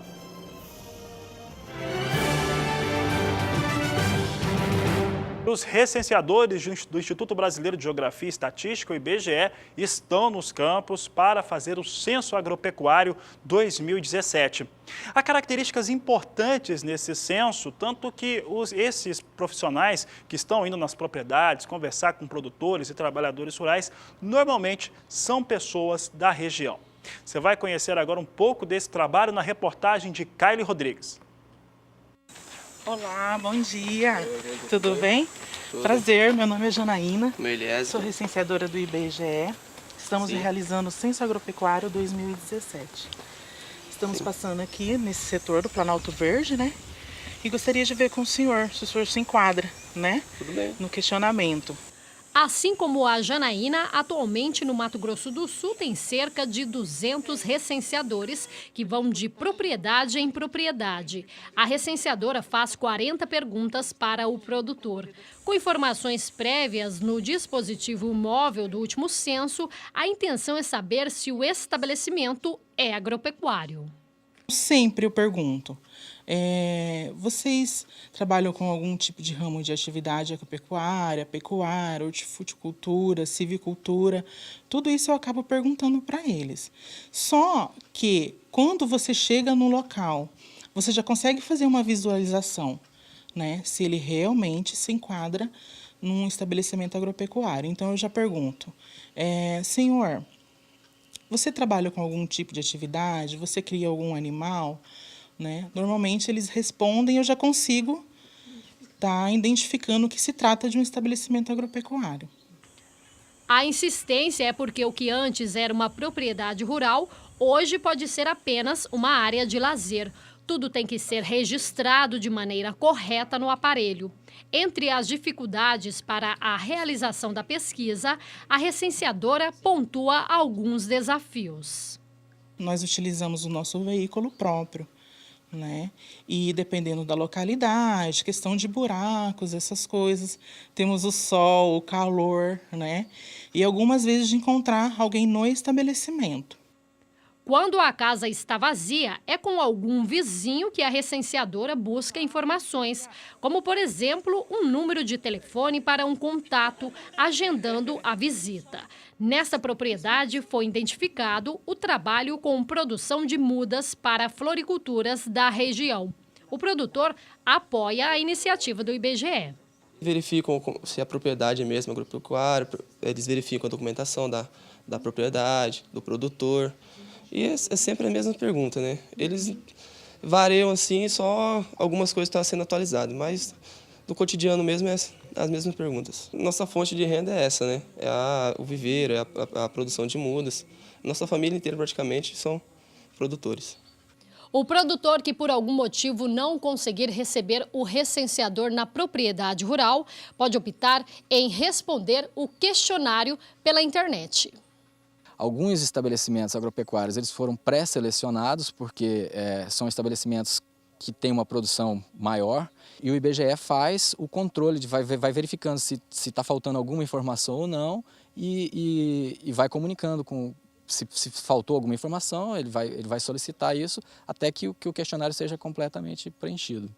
Os recenseadores do Instituto Brasileiro de Geografia e Estatística, o IBGE, estão nos campos para fazer o Censo Agropecuário 2017. Há características importantes nesse censo, tanto que esses profissionais que estão indo nas propriedades, conversar com produtores e trabalhadores rurais, normalmente são pessoas da região. Você vai conhecer agora um pouco desse trabalho na reportagem de Kylie Rodrigues. Olá, bom dia. Tudo bem? Prazer, meu nome é Janaína. Sou recenseadora do IBGE. Estamos realizando o Censo Agropecuário 2017. Estamos passando aqui nesse setor do Planalto Verde, né? E gostaria de ver com o senhor, se o senhor se enquadra, né? Tudo bem. No questionamento. Assim como a Janaína, atualmente no Mato Grosso do Sul tem cerca de 200 recenseadores que vão de propriedade em propriedade. A recenseadora faz 40 perguntas para o produtor. Com informações prévias no dispositivo móvel do último censo, a intenção é saber se o estabelecimento é agropecuário. Sempre eu pergunto, vocês trabalham com algum tipo de ramo de atividade agropecuária, pecuária, hortifruticultura, silvicultura? Tudo isso eu acabo perguntando para eles. Só que quando você chega no local, você já consegue fazer uma visualização, né? Se ele realmente se enquadra num estabelecimento agropecuário. Então eu já pergunto, senhor, você trabalha com algum tipo de atividade? Você cria algum animal? Né? Normalmente eles respondem e eu já consigo estar identificando que se trata de um estabelecimento agropecuário. A insistência é porque o que antes era uma propriedade rural, hoje pode ser apenas uma área de lazer. Tudo tem que ser registrado de maneira correta no aparelho. Entre as dificuldades para a realização da pesquisa, a recenseadora pontua alguns desafios. Nós utilizamos o nosso veículo próprio, né? E dependendo da localidade, questão de buracos, essas coisas, temos o sol, o calor, né? E algumas vezes de encontrar alguém no estabelecimento. Quando a casa está vazia, é com algum vizinho que a recenseadora busca informações, como, por exemplo, um número de telefone para um contato, agendando a visita. Nessa propriedade foi identificado o trabalho com produção de mudas para floriculturas da região. O produtor apoia a iniciativa do IBGE. Verificam se a propriedade é mesmo agropecuária, eles verificam a documentação da propriedade, do produtor. E é sempre a mesma pergunta, né? Eles variam assim, só algumas coisas estão sendo atualizadas, mas do cotidiano mesmo é as mesmas perguntas. Nossa fonte de renda é essa, né? É o viveiro, é a produção de mudas. Nossa família inteira praticamente são produtores. O produtor que por algum motivo não conseguir receber o recenseador na propriedade rural pode optar em responder o questionário pela internet. Alguns estabelecimentos agropecuários eles foram pré-selecionados porque são estabelecimentos que têm uma produção maior e o IBGE faz o controle, vai verificando se está faltando alguma informação ou não e vai comunicando se faltou alguma informação, ele vai solicitar isso até que o questionário seja completamente preenchido.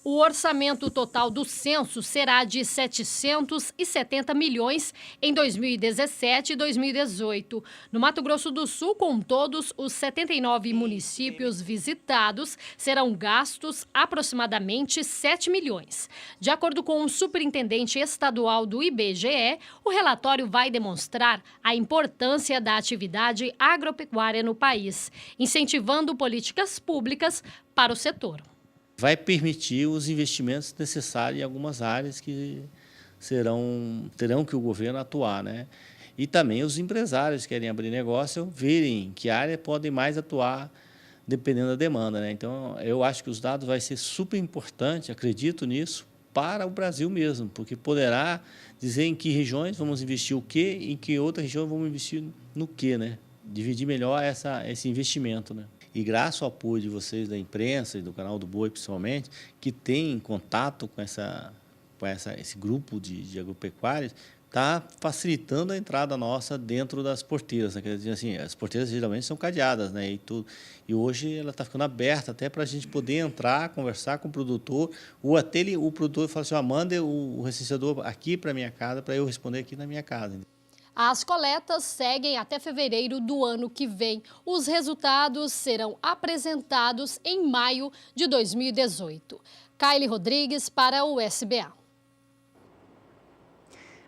O orçamento total do censo será de 770 milhões em 2017 e 2018. No Mato Grosso do Sul, com todos os 79 municípios visitados, serão gastos aproximadamente 7 milhões. De acordo com o superintendente estadual do IBGE, o relatório vai demonstrar a importância da atividade agropecuária no país, incentivando políticas públicas para o setor. Vai permitir os investimentos necessários em algumas áreas que terão que o governo atuar, né? E também os empresários que querem abrir negócio verem que área podem mais atuar dependendo da demanda, né? Então, eu acho que os dados vai ser super importante, acredito nisso, para o Brasil mesmo, porque poderá dizer em que regiões vamos investir o quê e em que outra região vamos investir no quê, né? Dividir melhor esse investimento, né? E graças ao apoio de vocês da imprensa e do canal do Boi, principalmente, que tem contato com esse grupo de agropecuários, está facilitando a entrada nossa dentro das porteiras, né? Quer dizer, assim, as porteiras geralmente são cadeadas, né? E hoje ela está ficando aberta até para a gente poder entrar, conversar com o produtor, ou até o produtor fala assim, manda o recenseador aqui para a minha casa, para eu responder aqui na minha casa. As coletas seguem até fevereiro do ano que vem. Os resultados serão apresentados em maio de 2018. Kaile Rodrigues para o SBA.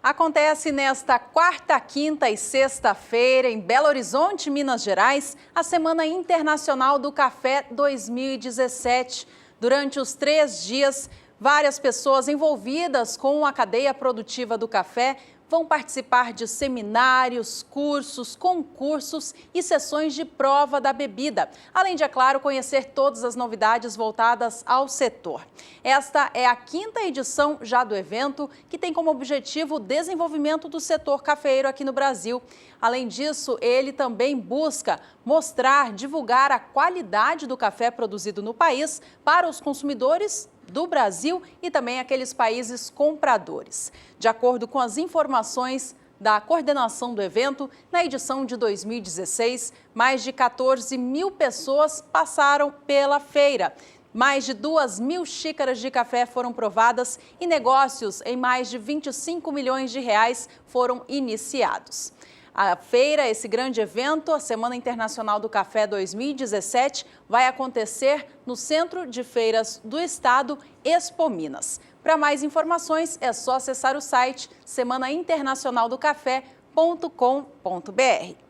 Acontece nesta quarta, quinta e sexta-feira, em Belo Horizonte, Minas Gerais, a Semana Internacional do Café 2017. Durante os 3 dias, várias pessoas envolvidas com a cadeia produtiva do café vão participar de seminários, cursos, concursos e sessões de prova da bebida, além de, é claro, conhecer todas as novidades voltadas ao setor. Esta é a 5ª edição já do evento, que tem como objetivo o desenvolvimento do setor cafeeiro aqui no Brasil. Além disso, ele também busca mostrar, divulgar a qualidade do café produzido no país para os consumidores do Brasil e também aqueles países compradores. De acordo com as informações da coordenação do evento, na edição de 2016, mais de 14 mil pessoas passaram pela feira. Mais de 2.000 xícaras de café foram provadas e negócios em mais de 25 milhões de reais foram iniciados. A feira, esse grande evento, a Semana Internacional do Café 2017, vai acontecer no Centro de Feiras do Estado, Expo Minas. Para mais informações, é só acessar o site semanainternacionaldocafé.com.br.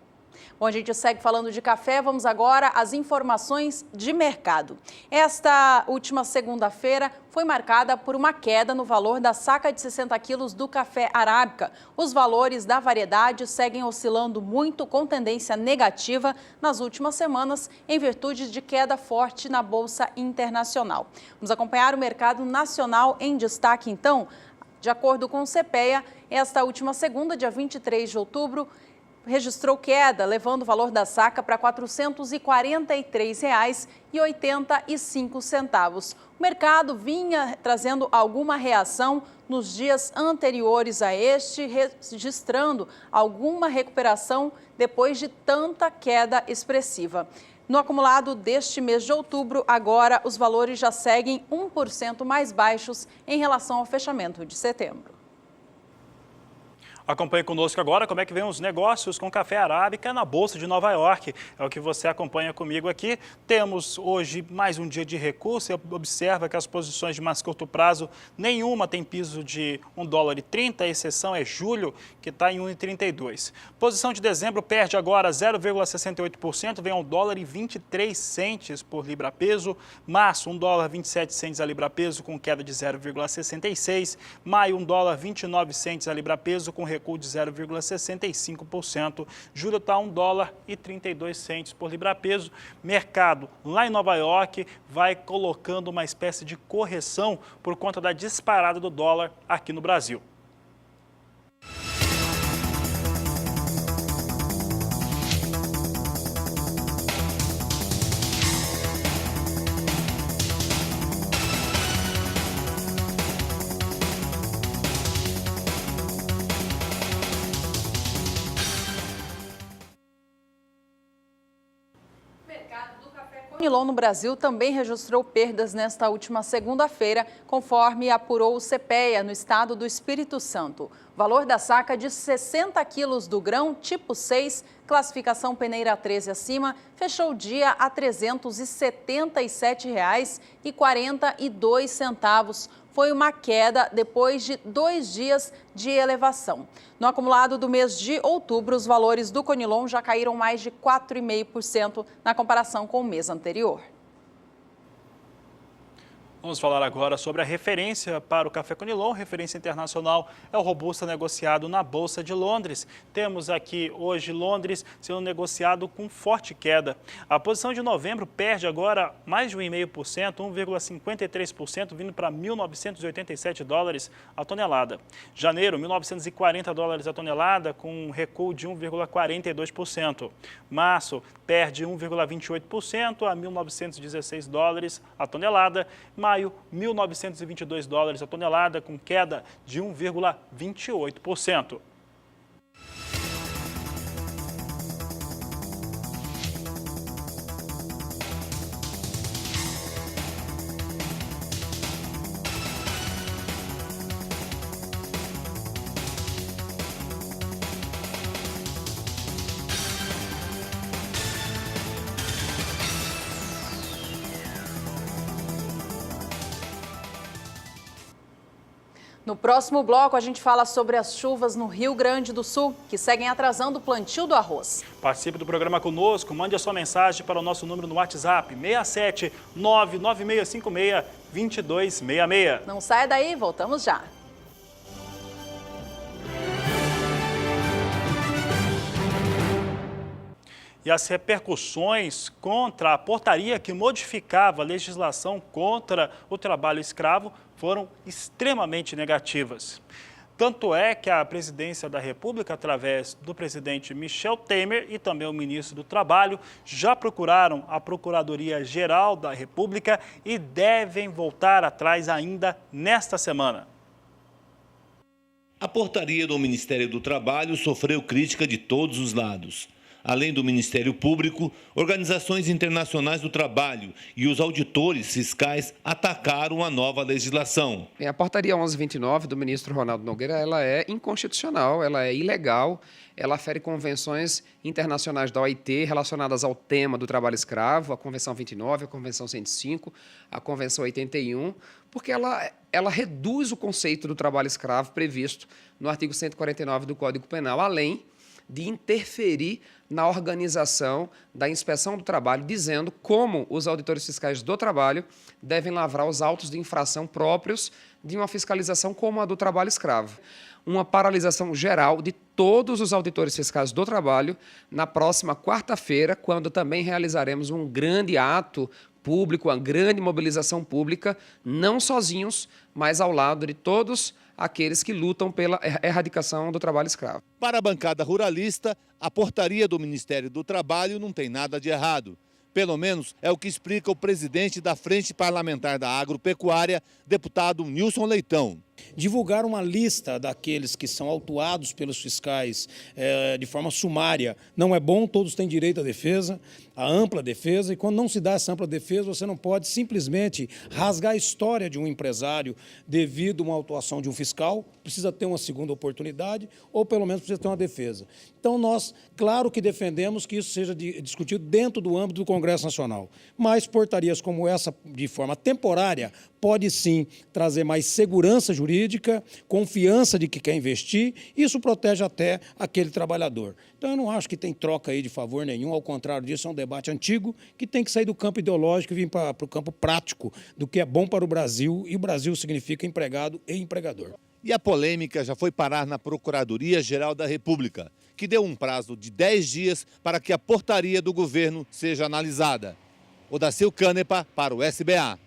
Bom, a gente segue falando de café, vamos agora às informações de mercado. Esta última segunda-feira foi marcada por uma queda no valor da saca de 60 quilos do café arábica. Os valores da variedade seguem oscilando muito com tendência negativa nas últimas semanas, em virtude de queda forte na Bolsa Internacional. Vamos acompanhar o mercado nacional em destaque, então. De acordo com o CPEA, esta última segunda, dia 23 de outubro, registrou queda, levando o valor da saca para R$ 443,85. O mercado vinha trazendo alguma reação nos dias anteriores a este, registrando alguma recuperação depois de tanta queda expressiva. No acumulado deste mês de outubro, agora os valores já seguem 1% mais baixos em relação ao fechamento de setembro. Acompanhe conosco agora como é que vem os negócios com café arábica na Bolsa de Nova York. É o que você acompanha comigo aqui. Temos hoje mais um dia de recuo. Você observa que as posições de mais curto prazo, nenhuma tem piso de $1,30. A exceção é julho, que está em 1,32. Posição de dezembro perde agora 0,68%, vem a $1,23 por libra peso. Março, $1,27 a libra peso, com queda de 0,66. Maio, $1,29 a libra peso, com recuo de 0,65%. Julho está $1,32 por libra peso. Mercado lá em Nova York vai colocando uma espécie de correção por conta da disparada do dólar aqui no Brasil. O Conilon no Brasil também registrou perdas nesta última segunda-feira, conforme apurou o CPEA no estado do Espírito Santo. O valor da saca de 60 quilos do grão tipo 6, classificação peneira 13 acima, fechou o dia a R$ 377,42. Foi uma queda depois de 2 dias de elevação. No acumulado do mês de outubro, os valores do Conilon já caíram mais de 4,5% na comparação com o mês anterior. Vamos falar agora sobre a referência para o café Conilon. Referência internacional é o Robusta negociado na Bolsa de Londres. Temos aqui hoje Londres sendo negociado com forte queda. A posição de novembro perde agora mais de 1,5%, 1,53%, vindo para $1.987 a tonelada. Janeiro, $1.940 a tonelada, com um recuo de 1,42%. Março, perde 1,28% a $1.916 a tonelada. Maio, $1.922 a tonelada, com queda de 1,28%. No próximo bloco, a gente fala sobre as chuvas no Rio Grande do Sul, que seguem atrasando o plantio do arroz. Participe do programa conosco, mande a sua mensagem para o nosso número no WhatsApp, 67 99656 2266. Não saia daí, voltamos já. E as repercussões contra a portaria que modificava a legislação contra o trabalho escravo foram extremamente negativas. Tanto é que a presidência da República, através do presidente Michel Temer e também o ministro do Trabalho, já procuraram a Procuradoria-Geral da República e devem voltar atrás ainda nesta semana. A portaria do Ministério do Trabalho sofreu crítica de todos os lados. Além do Ministério Público, organizações internacionais do trabalho e os auditores fiscais atacaram a nova legislação. A portaria 1129 do ministro Ronaldo Nogueira, ela é inconstitucional, ela é ilegal, ela fere convenções internacionais da OIT relacionadas ao tema do trabalho escravo, a Convenção 29, a Convenção 105, a Convenção 81, porque ela reduz o conceito do trabalho escravo previsto no artigo 149 do Código Penal, além de interferir na organização da inspeção do trabalho, dizendo como os auditores fiscais do trabalho devem lavrar os autos de infração próprios de uma fiscalização como a do trabalho escravo. Uma paralisação geral de todos os auditores fiscais do trabalho na próxima quarta-feira, quando também realizaremos um grande ato público, uma grande mobilização pública, não sozinhos, mas ao lado de todos aqueles que lutam pela erradicação do trabalho escravo. Para a bancada ruralista, a portaria do Ministério do Trabalho não tem nada de errado. Pelo menos é o que explica o presidente da Frente Parlamentar da Agropecuária, deputado Nilson Leitão. Divulgar uma lista daqueles que são autuados pelos fiscais de forma sumária não é bom, todos têm direito à defesa, à ampla defesa, e quando não se dá essa ampla defesa, você não pode simplesmente rasgar a história de um empresário devido a uma autuação de um fiscal, precisa ter uma segunda oportunidade ou pelo menos precisa ter uma defesa. Então nós, claro que defendemos que isso seja discutido dentro do âmbito do Congresso Nacional, mas portarias como essa, de forma temporária, pode sim trazer mais segurança jurídica, confiança de que quer investir, isso protege até aquele trabalhador. Então eu não acho que tem troca aí de favor nenhum, ao contrário disso, é um debate antigo que tem que sair do campo ideológico e vir para o campo prático do que é bom para o Brasil, e o Brasil significa empregado e empregador. E a polêmica já foi parar na Procuradoria-Geral da República, que deu um prazo de 10 dias para que a portaria do governo seja analisada. Odacil Canepa para o SBA.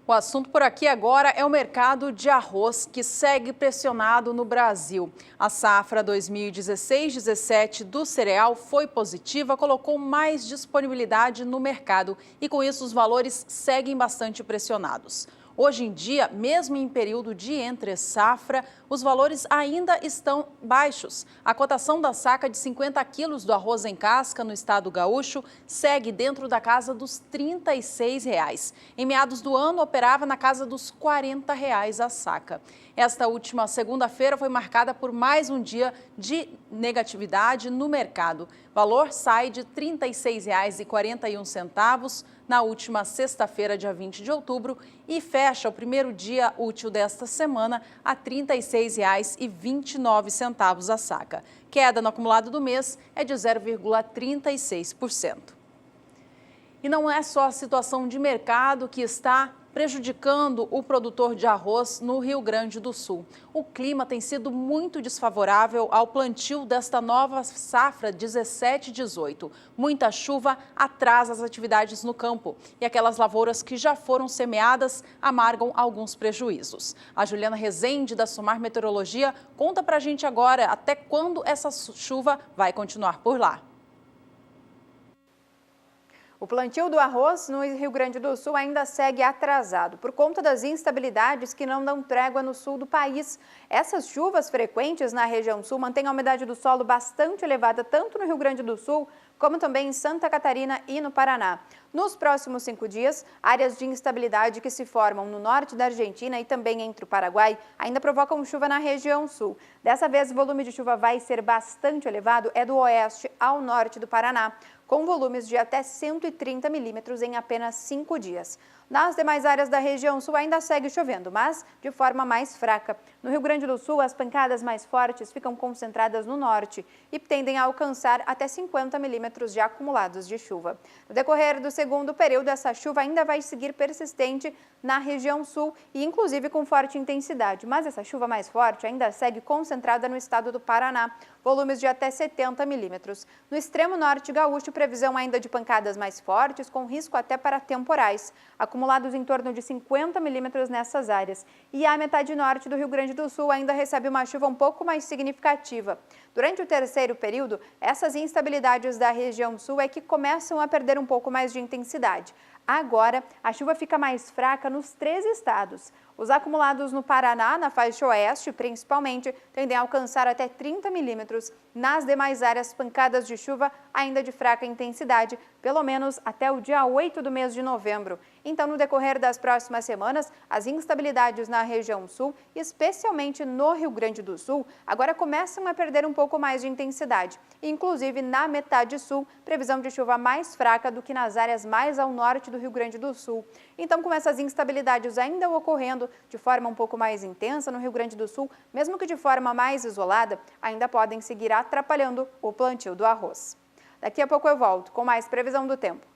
O assunto por aqui agora é o mercado de arroz, que segue pressionado no Brasil. A safra 2016-17 do cereal foi positiva, colocou mais disponibilidade no mercado e, com isso, os valores seguem bastante pressionados. Hoje em dia, mesmo em período de entre-safra, os valores ainda estão baixos. A cotação da saca de 50 quilos do arroz em casca no estado gaúcho segue dentro da casa dos R$ 36,00. Em meados do ano, operava na casa dos R$ 40,00 a saca. Esta última segunda-feira foi marcada por mais um dia de negatividade no mercado. O valor sai de R$ 36,41 na última sexta-feira, dia 20 de outubro, e fecha o primeiro dia útil desta semana a R$ 36,29 a saca. Queda no acumulado do mês é de 0,36%. E não é só a situação de mercado que está prejudicando o produtor de arroz no Rio Grande do Sul. O clima tem sido muito desfavorável ao plantio desta nova safra 17-18. Muita chuva atrasa as atividades no campo e aquelas lavouras que já foram semeadas amargam alguns prejuízos. A Juliana Rezende, da Somar Meteorologia, conta pra gente agora até quando essa chuva vai continuar por lá. O plantio do arroz no Rio Grande do Sul ainda segue atrasado por conta das instabilidades que não dão trégua no sul do país. Essas chuvas frequentes na região sul mantêm a umidade do solo bastante elevada, tanto no Rio Grande do Sul, como também em Santa Catarina e no Paraná. Nos próximos 5 dias, áreas de instabilidade que se formam no norte da Argentina e também entre o Paraguai ainda provocam chuva na região sul. Dessa vez, o volume de chuva vai ser bastante elevado, é do oeste ao norte do Paraná, com volumes de até 130 milímetros em apenas 5 dias. Nas demais áreas da região sul ainda segue chovendo, mas de forma mais fraca. No Rio Grande do Sul, as pancadas mais fortes ficam concentradas no norte e tendem a alcançar até 50 milímetros de acumulados de chuva. No decorrer do segundo período, essa chuva ainda vai seguir persistente na região sul e inclusive com forte intensidade. Mas essa chuva mais forte ainda segue concentrada no estado do Paraná, volumes de até 70 milímetros. No extremo norte gaúcho, previsão ainda de pancadas mais fortes, com risco até para temporais, acumulados em torno de 50 milímetros nessas áreas. E a metade norte do Rio Grande do Sul ainda recebe uma chuva um pouco mais significativa. Durante o terceiro período, essas instabilidades da região sul é que começam a perder um pouco mais de intensidade. Agora, a chuva fica mais fraca nos 3 estados. Os acumulados no Paraná, na faixa oeste, principalmente, tendem a alcançar até 30 milímetros. Nas demais áreas, pancadas de chuva ainda de fraca intensidade, pelo menos até o dia 8 do mês de novembro. Então, no decorrer das próximas semanas, as instabilidades na região sul, especialmente no Rio Grande do Sul, agora começam a perder um pouco mais de intensidade. Inclusive, na metade sul, previsão de chuva mais fraca do que nas áreas mais ao norte do Rio Grande do Sul. Então, com essas instabilidades ainda ocorrendo de forma um pouco mais intensa no Rio Grande do Sul, mesmo que de forma mais isolada, ainda podem seguir atrapalhando o plantio do arroz. Daqui a pouco eu volto com mais previsão do tempo.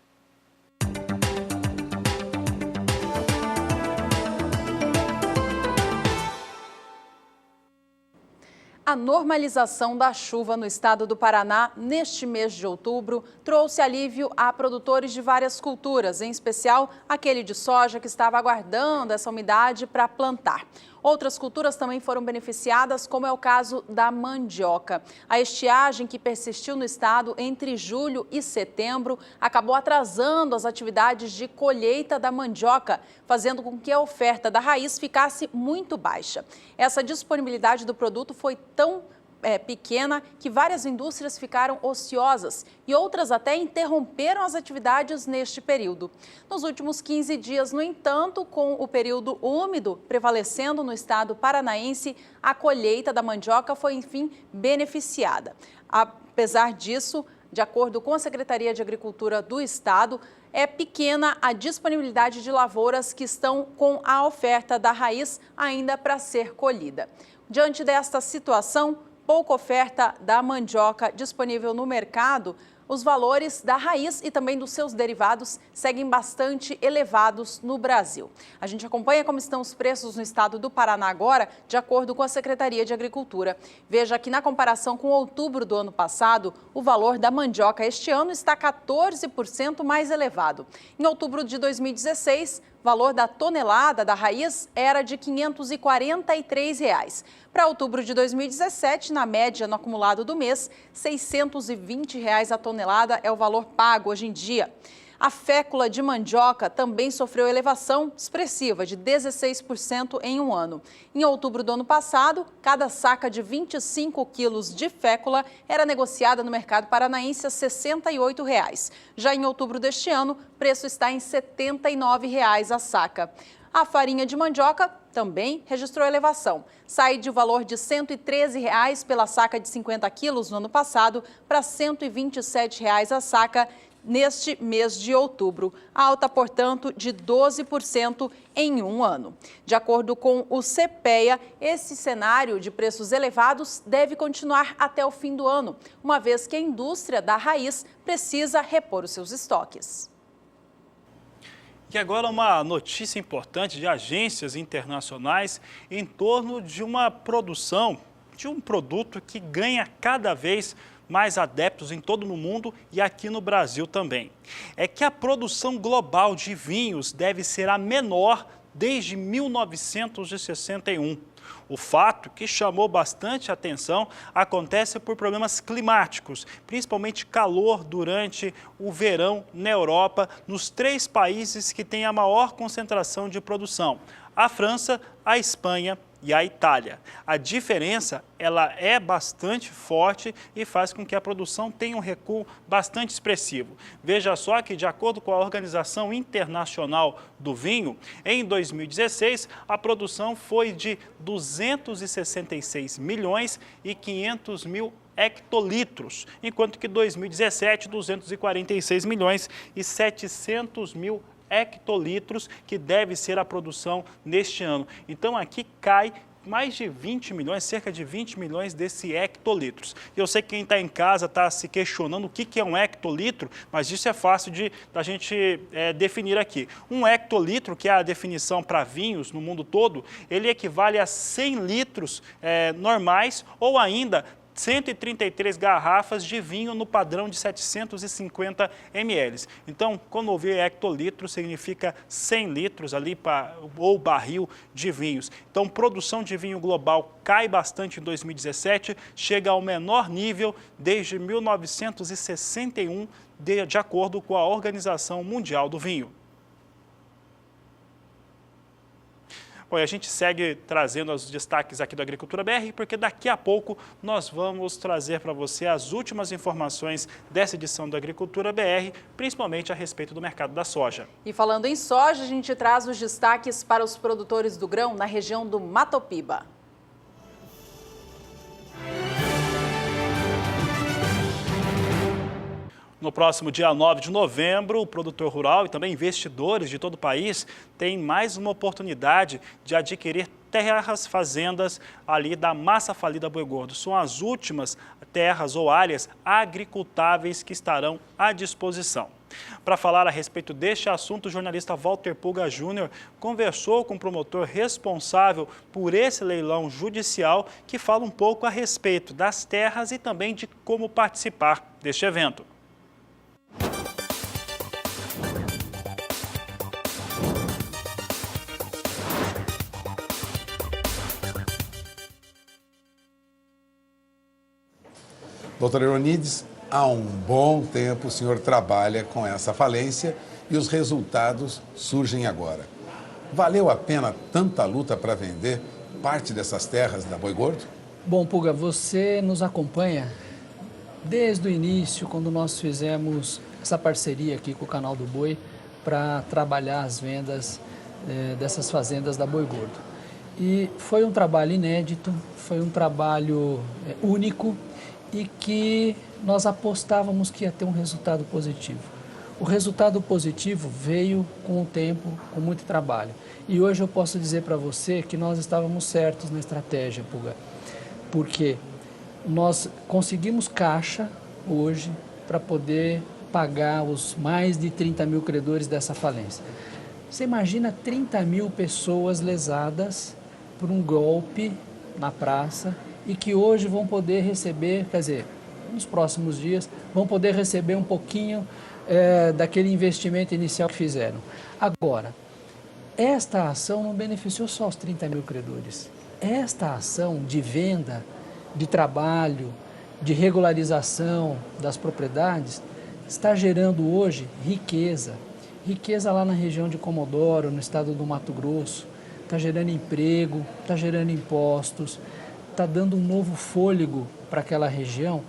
A normalização da chuva no estado do Paraná neste mês de outubro trouxe alívio a produtores de várias culturas, em especial aquele de soja que estava aguardando essa umidade para plantar. Outras culturas também foram beneficiadas, como é o caso da mandioca. A estiagem que persistiu no estado entre julho e setembro acabou atrasando as atividades de colheita da mandioca, fazendo com que a oferta da raiz ficasse muito baixa. Essa disponibilidade do produto foi tão pequena que várias indústrias ficaram ociosas e outras até interromperam as atividades neste período. Nos últimos 15 dias, no entanto, com o período úmido prevalecendo no estado paranaense, a colheita da mandioca foi, enfim, beneficiada. Apesar disso, de acordo com a Secretaria de Agricultura do estado, é pequena a disponibilidade de lavouras que estão com a oferta da raiz ainda para ser colhida. Diante desta situação, pouca oferta da mandioca disponível no mercado, os valores da raiz e também dos seus derivados seguem bastante elevados no Brasil. A gente acompanha como estão os preços no estado do Paraná agora, de acordo com a Secretaria de Agricultura. Veja que na comparação com outubro do ano passado, o valor da mandioca este ano está 14% mais elevado. Em outubro de 2016, o valor da tonelada da raiz era de R$ 543. Para outubro de 2017, na média, no acumulado do mês, R$ 620 a tonelada é o valor pago hoje em dia. A fécula de mandioca também sofreu elevação expressiva de 16% em um ano. Em outubro do ano passado, cada saca de 25 quilos de fécula era negociada no mercado paranaense a R$ 68. Já em outubro deste ano, o preço está em R$ 79 a saca. A farinha de mandioca também registrou elevação. Sai de valor de R$ 113 pela saca de 50 quilos no ano passado para R$ 127 a saca neste mês de outubro. Alta, portanto, de 12% em um ano. De acordo com o CPEA, esse cenário de preços elevados deve continuar até o fim do ano, uma vez que a indústria da raiz precisa repor os seus estoques. E agora uma notícia importante de agências internacionais em torno de uma produção de um produto que ganha cada vez mais adeptos em todo o mundo e aqui no Brasil também. É que a produção global de vinhos deve ser a menor desde 1961. O fato, que chamou bastante atenção, acontece por problemas climáticos, principalmente calor durante o verão na Europa, nos 3 países que têm a maior concentração de produção: a França, a Espanha e a Itália. A diferença, ela é bastante forte e faz com que a produção tenha um recuo bastante expressivo. Veja só que, de acordo com a Organização Internacional do Vinho, em 2016, a produção foi de 266 milhões e 500 mil hectolitros, enquanto que 2017, 246 milhões e 700 mil hectolitros, que deve ser a produção neste ano. Então aqui cai mais de 20 milhões, cerca de 20 milhões desse hectolitros. E eu sei que quem está em casa está se questionando o que é um hectolitro, mas isso é fácil da gente definir aqui. Um hectolitro, que é a definição para vinhos no mundo todo, ele equivale a 100 litros normais ou ainda 133 garrafas de vinho no padrão de 750 ml. Então, quando ouvir hectolitro, significa 100 litros ali ou barril de vinhos. Então, produção de vinho global cai bastante em 2017, chega ao menor nível desde 1961, de acordo com a Organização Mundial do Vinho. Bom, e a gente segue trazendo os destaques aqui do Agricultura BR, porque daqui a pouco nós vamos trazer para você as últimas informações dessa edição do Agricultura BR, principalmente a respeito do mercado da soja. E falando em soja, a gente traz os destaques para os produtores do grão na região do Matopiba. No próximo dia 9 de novembro, o produtor rural e também investidores de todo o país têm mais uma oportunidade de adquirir terras, fazendas ali da Massa Falida Boi Gordo. São as últimas terras ou áreas agricultáveis que estarão à disposição. Para falar a respeito deste assunto, o jornalista Walter Pulga Júnior conversou com o promotor responsável por esse leilão judicial, que fala um pouco a respeito das terras e também de como participar deste evento. Doutor Euronides, há um bom tempo o senhor trabalha com essa falência e os resultados surgem agora. Valeu a pena tanta luta para vender parte dessas terras da Boi Gordo? Bom, Puga, você nos acompanha desde o início, quando nós fizemos essa parceria aqui com o Canal do Boi para trabalhar as vendas dessas fazendas da Boi Gordo. E foi um trabalho inédito, foi um trabalho único e que nós apostávamos que ia ter um resultado positivo. O resultado positivo veio com o tempo, com muito trabalho. E hoje eu posso dizer para você que nós estávamos certos na estratégia, Puga, porque nós conseguimos caixa hoje para poder pagar os mais de 30 mil credores dessa falência. Você imagina 30 mil pessoas lesadas por um golpe na praça e que hoje vão poder receber, quer dizer, nos próximos dias, vão poder receber um pouquinho daquele investimento inicial que fizeram. Agora, esta ação não beneficiou só os 30 mil credores. Esta ação de venda, de trabalho, de regularização das propriedades, está gerando hoje riqueza. Riqueza lá na região de Comodoro, no estado do Mato Grosso. Está gerando emprego, está gerando impostos, está dando um novo fôlego para aquela região,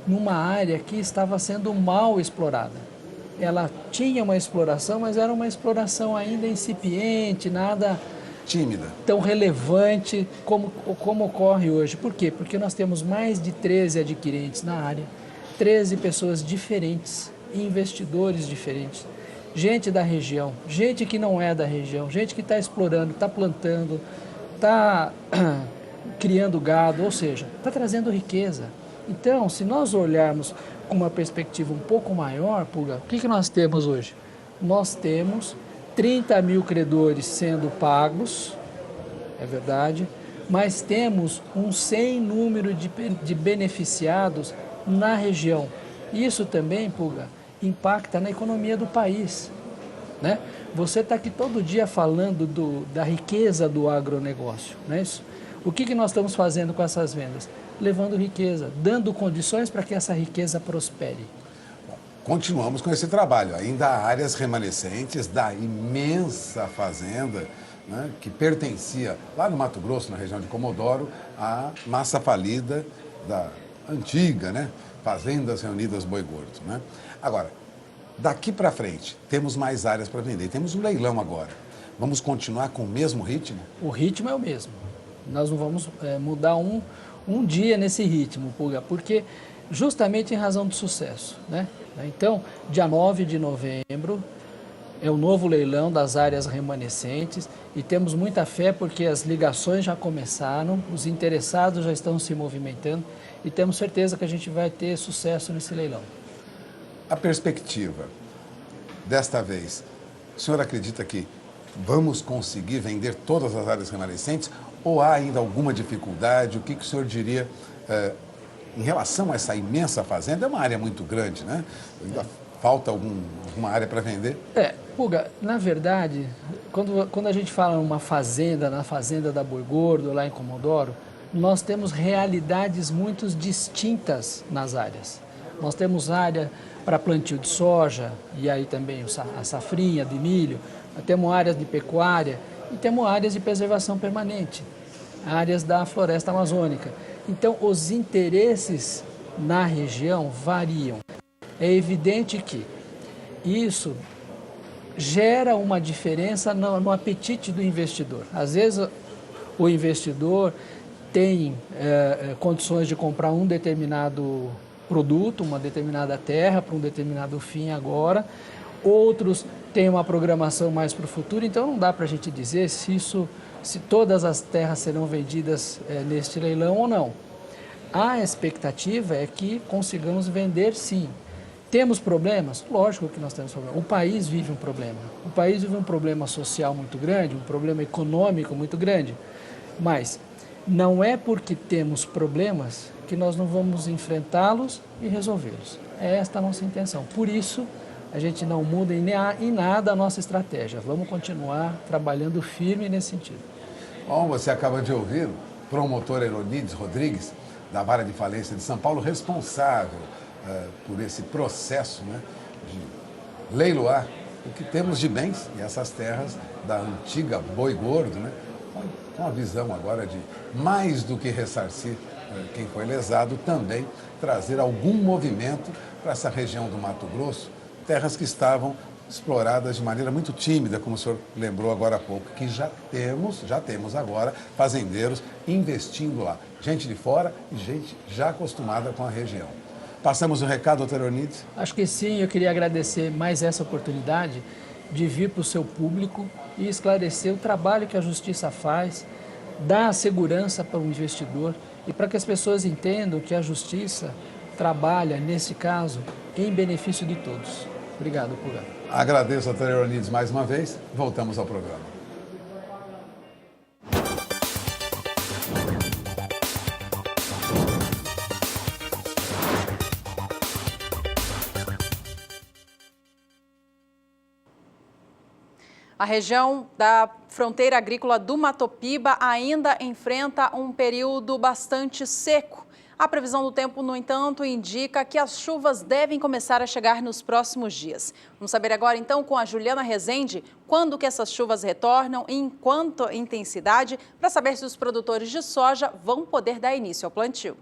numa área que estava sendo mal explorada. Ela tinha uma exploração, mas era uma exploração ainda incipiente, nada tímida, tão relevante como ocorre hoje. Por quê? Porque nós temos mais de 13 adquirentes na área, 13 pessoas diferentes, investidores diferentes, gente da região, gente que não é da região, gente que está explorando, está plantando, está criando gado, ou seja, está trazendo riqueza. Então, se nós olharmos com uma perspectiva um pouco maior, Puga, o que nós temos hoje? Nós temos 30 mil credores sendo pagos, é verdade, mas temos um sem número de beneficiados na região. Isso também, Puga, impacta na economia do país, né? Você está aqui todo dia falando da riqueza do agronegócio, não é isso? O que nós estamos fazendo com essas vendas? Levando riqueza, dando condições para que essa riqueza prospere. Bom, continuamos com esse trabalho. Ainda há áreas remanescentes da imensa fazenda, né, que pertencia, lá no Mato Grosso, na região de Comodoro, à massa falida da antiga, né, Fazendas Reunidas Boi Gordo. Né? Agora, daqui para frente, temos mais áreas para vender. Temos um leilão agora. Vamos continuar com o mesmo ritmo? O ritmo é o mesmo. Nós não vamos mudar um dia nesse ritmo, Puga, porque justamente em razão do sucesso, né? Então, dia 9 de novembro é o novo leilão das áreas remanescentes e temos muita fé porque as ligações já começaram, os interessados já estão se movimentando e temos certeza que a gente vai ter sucesso nesse leilão. A perspectiva desta vez, o senhor acredita que vamos conseguir vender todas as áreas remanescentes ou há ainda alguma dificuldade? O que o senhor diria em relação a essa imensa fazenda? É uma área muito grande, né? Ainda falta alguma área para vender? Puga, na verdade, quando a gente fala numa fazenda, na fazenda da Boi Gordo, lá em Comodoro, nós temos realidades muito distintas nas áreas. Nós temos área para plantio de soja, e aí também a safrinha de milho, temos áreas de pecuária, e temos áreas de preservação permanente, áreas da floresta amazônica. Então, os interesses na região variam. É evidente que isso gera uma diferença no apetite do investidor. Às vezes, o investidor tem condições de comprar um determinado produto, uma determinada terra para um determinado fim agora, outros têm uma programação mais para o futuro, então não dá para a gente dizer se todas as terras serão vendidas neste leilão ou não. A expectativa é que consigamos vender sim. Temos problemas? Lógico que nós temos problemas. O país vive um problema. O país vive um problema social muito grande, um problema econômico muito grande. Mas não é porque temos problemas que nós não vamos enfrentá-los e resolvê-los. É esta a nossa intenção. Por isso, a gente não muda em nada a nossa estratégia. Vamos continuar trabalhando firme nesse sentido. Bom, você acaba de ouvir promotor Eronides Rodrigues, da Vara de Falência de São Paulo, responsável por esse processo, né, de leiloar o que temos de bens e essas terras da antiga Boi Gordo, né, com a visão agora de, mais do que ressarcir quem foi lesado, também trazer algum movimento para essa região do Mato Grosso, terras que estavam exploradas de maneira muito tímida, como o senhor lembrou agora há pouco, que já temos agora fazendeiros investindo lá. Gente de fora e gente já acostumada com a região. Passamos o recado, doutor Eronides? Acho que sim, eu queria agradecer mais essa oportunidade de vir para o seu público e esclarecer o trabalho que a Justiça faz, dar segurança para o investidor e para que as pessoas entendam que a Justiça trabalha, nesse caso, em benefício de todos. Obrigado, Pura. Agradeço a doutor Eronides mais uma vez. Voltamos ao programa. A região da fronteira agrícola do Matopiba ainda enfrenta um período bastante seco. A previsão do tempo, no entanto, indica que as chuvas devem começar a chegar nos próximos dias. Vamos saber agora, então, com a Juliana Rezende, quando que essas chuvas retornam e em quanta intensidade, para saber se os produtores de soja vão poder dar início ao plantio.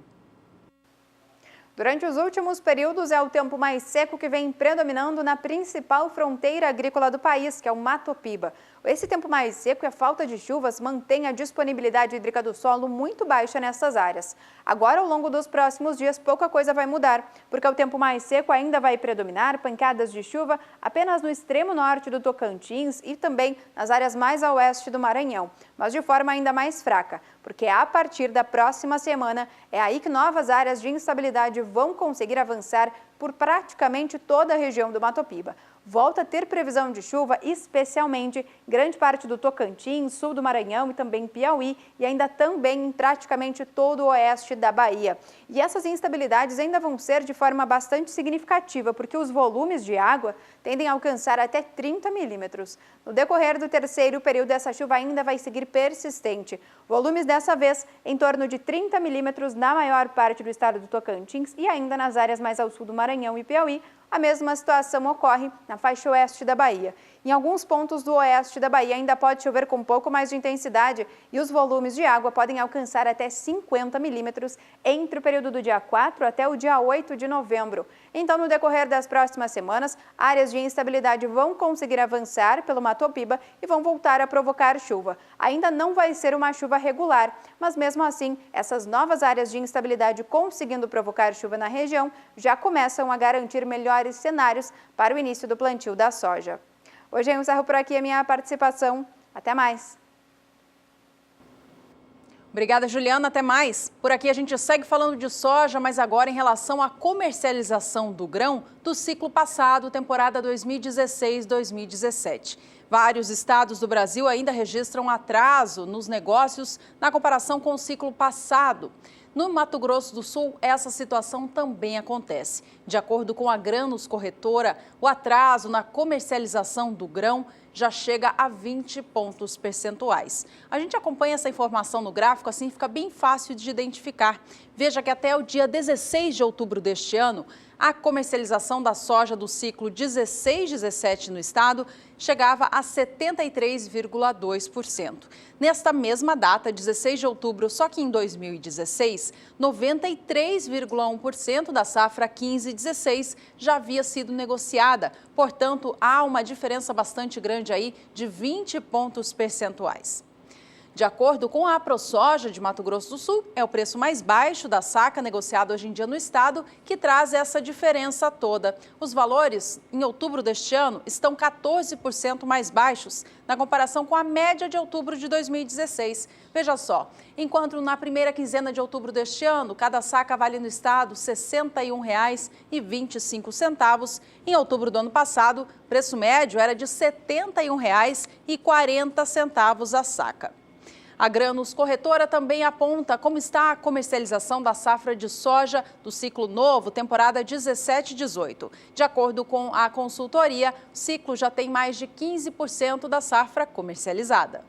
Durante os últimos períodos, é o tempo mais seco que vem predominando na principal fronteira agrícola do país, que é o Matopiba. Esse tempo mais seco e a falta de chuvas mantém a disponibilidade hídrica do solo muito baixa nessas áreas. Agora, ao longo dos próximos dias, pouca coisa vai mudar, porque o tempo mais seco ainda vai predominar, pancadas de chuva apenas no extremo norte do Tocantins e também nas áreas mais a oeste do Maranhão, mas de forma ainda mais fraca, porque a partir da próxima semana é aí que novas áreas de instabilidade vão conseguir avançar por praticamente toda a região do Matopiba. Volta a ter previsão de chuva, especialmente grande parte do Tocantins, sul do Maranhão e também Piauí, e ainda também em praticamente todo o oeste da Bahia. E essas instabilidades ainda vão ser de forma bastante significativa, porque os volumes de água tendem a alcançar até 30 milímetros. No decorrer do terceiro período, essa chuva ainda vai seguir persistente. Volumes dessa vez em torno de 30 milímetros na maior parte do estado do Tocantins e ainda nas áreas mais ao sul do Maranhão e Piauí. A mesma situação ocorre na faixa oeste da Bahia. Em alguns pontos do oeste da Bahia ainda pode chover com um pouco mais de intensidade e os volumes de água podem alcançar até 50 milímetros entre o período do dia 4 até o dia 8 de novembro. Então, no decorrer das próximas semanas, áreas de instabilidade vão conseguir avançar pelo Matopiba e vão voltar a provocar chuva. Ainda não vai ser uma chuva regular, mas mesmo assim, essas novas áreas de instabilidade conseguindo provocar chuva na região já começam a garantir melhores cenários para o início do plantio da soja. Hoje eu encerro por aqui a minha participação. Até mais! Obrigada, Juliana. Até mais. Por aqui a gente segue falando de soja, mas agora em relação à comercialização do grão do ciclo passado, temporada 2016-2017. Vários estados do Brasil ainda registram atraso nos negócios na comparação com o ciclo passado. No Mato Grosso do Sul, essa situação também acontece. De acordo com a Grãos Corretora, o atraso na comercialização do grão já chega a 20 pontos percentuais. A gente acompanha essa informação no gráfico, assim fica bem fácil de identificar. Veja que até o dia 16 de outubro deste ano, a comercialização da soja do ciclo 16-17 no estado chegava a 73,2%. Nesta mesma data, 16 de outubro, só que em 2016, 93,1% da safra 15-16 já havia sido negociada. Portanto, há uma diferença bastante grande aí de 20 pontos percentuais. De acordo com a AproSoja de Mato Grosso do Sul, é o preço mais baixo da saca negociado hoje em dia no estado que traz essa diferença toda. Os valores em outubro deste ano estão 14% mais baixos na comparação com a média de outubro de 2016. Veja só, enquanto na primeira quinzena de outubro deste ano, cada saca vale no estado R$ 61,25, em outubro do ano passado, o preço médio era de R$ 71,40 a saca. A Grãos Corretora também aponta como está a comercialização da safra de soja do ciclo novo, temporada 17-18. De acordo com a consultoria, o ciclo já tem mais de 15% da safra comercializada.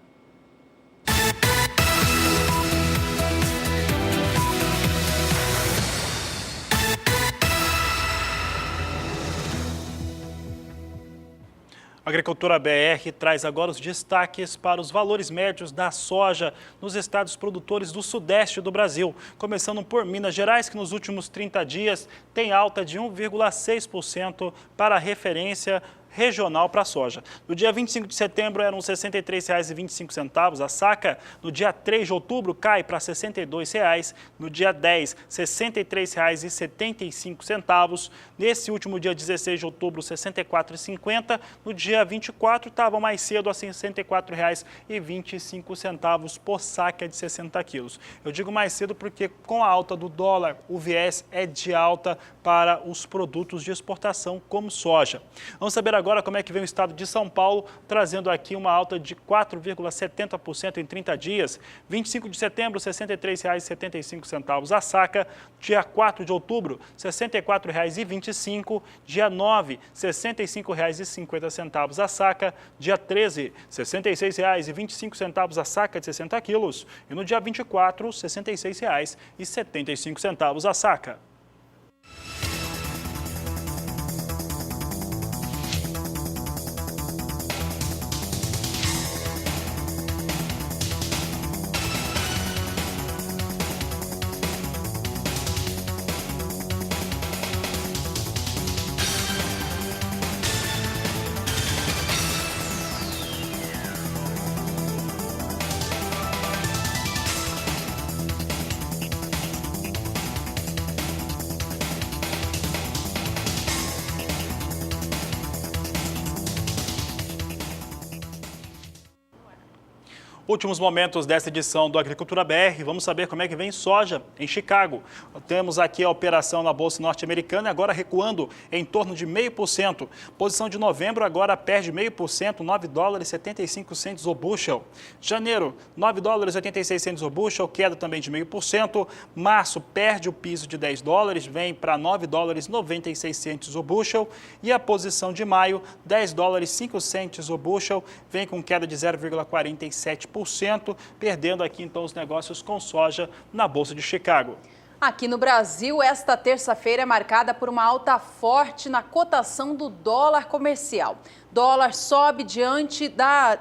A Agricultura BR traz agora os destaques para os valores médios da soja nos estados produtores do sudeste do Brasil. Começando por Minas Gerais, que nos últimos 30 dias tem alta de 1,6% para a referência regional para a soja. No dia 25 de setembro eram R$ 63,25 a saca. No dia 3 de outubro cai para R$ 62,00. No dia 10, R$ 63,75. Nesse último dia 16 de outubro, R$ 64,50. No dia 24 estava mais cedo a R$ 64,25 por saca de 60 quilos. Eu digo mais cedo porque com a alta do dólar, o viés é de alta para os produtos de exportação como soja. Vamos saber agora como é que vem o estado de São Paulo, trazendo aqui uma alta de 4,70% em 30 dias. 25 de setembro, R$ 63,75 a saca. Dia 4 de outubro, R$ 64,25. Dia 9, R$ 65,50 a saca. Dia 13, R$ 66,25 a saca de 60 quilos. E no dia 24, R$ 66,75 a saca. Últimos momentos dessa edição do Agricultura BR, vamos saber como é que vem soja em Chicago. Temos aqui a operação na Bolsa Norte-Americana, agora recuando em torno de 0,5%. Posição de novembro agora perde 0,5%, $9,75 o bushel. Janeiro, $9,86 o bushel, queda também de 0,5%. Março perde o piso de $10, vem para $9,96 o bushel. E a posição de maio, $10,05 o bushel, vem com queda de 0,47%. Perdendo aqui então os negócios com soja na Bolsa de Chicago. Aqui no Brasil, esta terça-feira é marcada por uma alta forte na cotação do dólar comercial. Dólar sobe diante da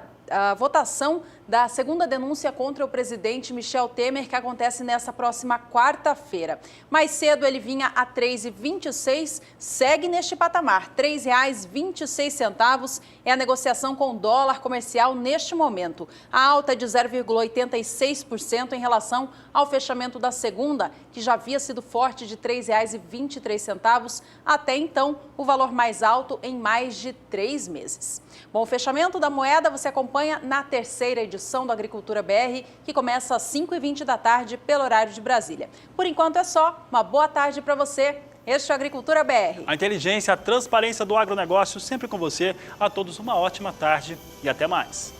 votação da segunda denúncia contra o presidente Michel Temer, que acontece nessa próxima quarta-feira. Mais cedo ele vinha a R$ 3,26, segue neste patamar, R$ 3,26 é a negociação com o dólar comercial neste momento. A alta de 0,86% em relação ao fechamento da segunda, que já havia sido forte de R$ 3,23, até então o valor mais alto em mais de 3 meses. Bom, o fechamento da moeda você acompanha na terceira edição do Agricultura BR, que começa às 5h20 da tarde pelo horário de Brasília. Por enquanto é só. Uma boa tarde para você. Este é o Agricultura BR. A inteligência, a transparência do agronegócio sempre com você. A todos uma ótima tarde e até mais.